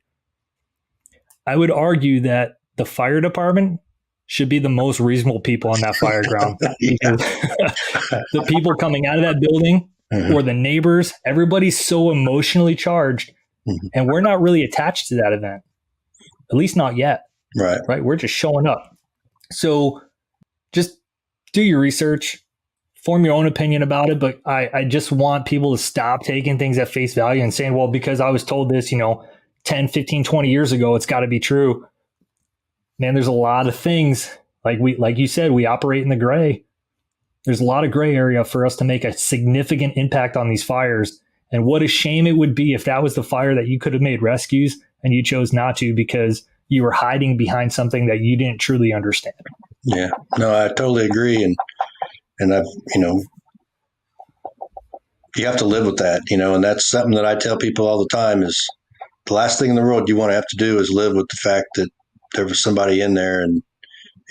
I would argue that the fire department should be the most reasonable people on that fire ground. The people coming out of that building or the neighbors, everybody's so emotionally charged, and we're not really attached to that event, at least not yet. Right. We're just showing up. So just do your research, form your own opinion about it. But I just want people to stop taking things at face value and saying, well, because I was told this, 10, 15, 20 years ago, it's got to be true. Man, there's a lot of things like you said, we operate in the gray. There's a lot of gray area for us to make a significant impact on these fires. And what a shame it would be if that was the fire that you could have made rescues and you chose not to because you were hiding behind something that you didn't truly understand. Yeah, no, I totally agree. And I've, you have to live with that, and that's something that I tell people all the time is the last thing in the world you want to have to do is live with the fact that there was somebody in there and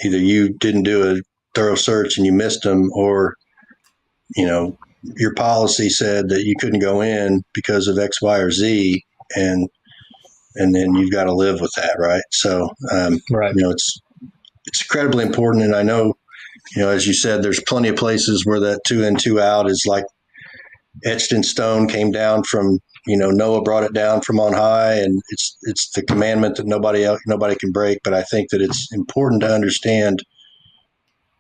either you didn't do a thorough search and you missed them or, your policy said that you couldn't go in because of X, Y, or Z. And then you've got to live with that. Right. So, right. It's incredibly important. And I know, as you said, there's plenty of places where that 2 in, 2 out is like etched in stone, came down from, Noah brought it down from on high, and it's the commandment that nobody can break. But I think that it's important to understand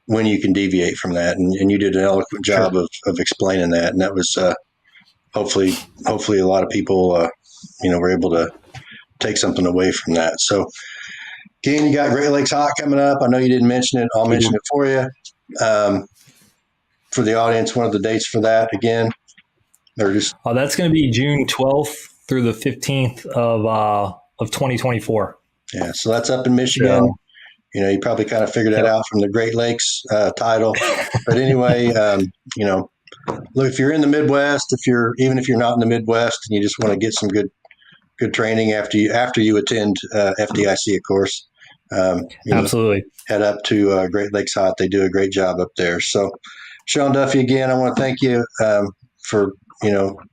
when you can deviate from that. And you did an eloquent job of explaining that. And that was hopefully a lot of people, were able to take something away from that. So, again, you got Great Lakes Hot coming up. I know you didn't mention it. I'll mention it for you. For the audience, one of the dates for that again? That's going to be June 12th through the 15th of 2024. Yeah, so that's up in Michigan. So, you probably kind of figured that out from the Great Lakes title. But anyway, look, if you're in the Midwest, even if you're not in the Midwest and you just want to get some good training after you attend FDIC, of course. Absolutely. Head up to Great Lakes Hot. They do a great job up there. So, Sean Duffy, again, I want to thank you for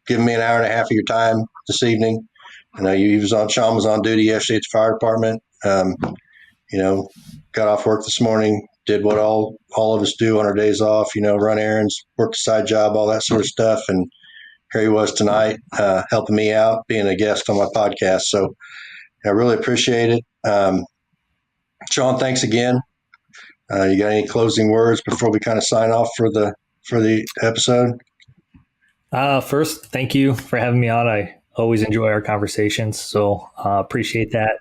giving me an hour and a half of your time this evening. I know Sean was on duty yesterday at the fire department. Got off work this morning, did what all of us do on our days off. Run errands, work the side job, all that sort of stuff, and here he was tonight, helping me out, being a guest on my podcast. So I really appreciate it. Sean, thanks again. You got any closing words before we kind of sign off for the episode? First, thank you for having me on. I always enjoy our conversations, so appreciate that.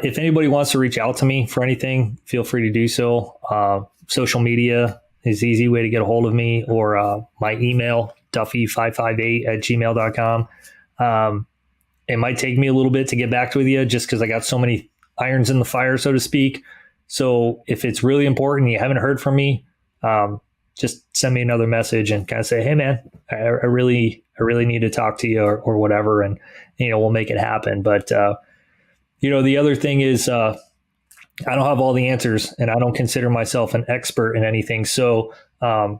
If anybody wants to reach out to me for anything, feel free to do so. Social media is the easy way to get a hold of me, or my email, duffy558@gmail.com. It might take me a little bit to get back with you just because I got so many irons in the fire, so to speak. So if it's really important, you haven't heard from me, just send me another message and kind of say, hey man, I really need to talk to you or whatever. And, we'll make it happen. But, the other thing is, I don't have all the answers and I don't consider myself an expert in anything. So, I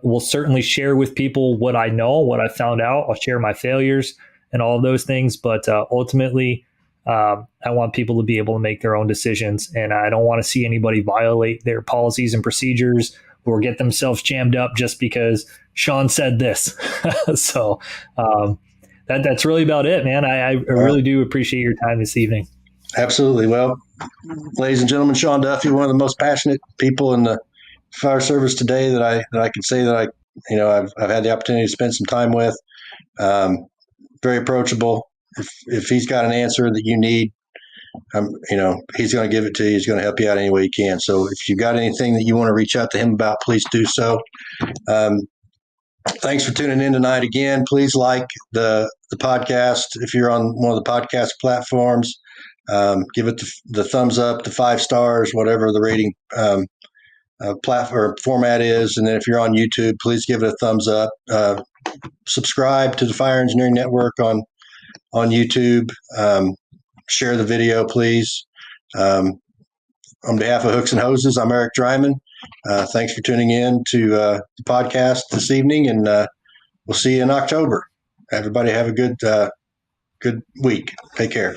will certainly share with people what I know, what I found out. I'll share my failures and all of those things. But, ultimately, I want people to be able to make their own decisions, and I don't want to see anybody violate their policies and procedures or get themselves jammed up just because Sean said this. So that's really about it, man. I really do appreciate your time this evening. Absolutely. Well, ladies and gentlemen, Sean Duffy, one of the most passionate people in the fire service today that I can say that I've had the opportunity to spend some time with. Very approachable. If he's got an answer that you need, he's going to give it to you. He's going to help you out any way he can. So if you've got anything that you want to reach out to him about, please do so. Thanks for tuning in tonight. Again, please like the podcast. If you're on one of the podcast platforms, give it the thumbs up, the 5 stars, whatever the rating platform format is. And then if you're on YouTube, please give it a thumbs up. Subscribe to the Fire Engineering Network on YouTube. share the video, please. On behalf of Hooks and Hoses, I'm Eric Dreiman. Thanks for tuning in to the podcast this evening, and we'll see you in October. Everybody have a good week. Take care.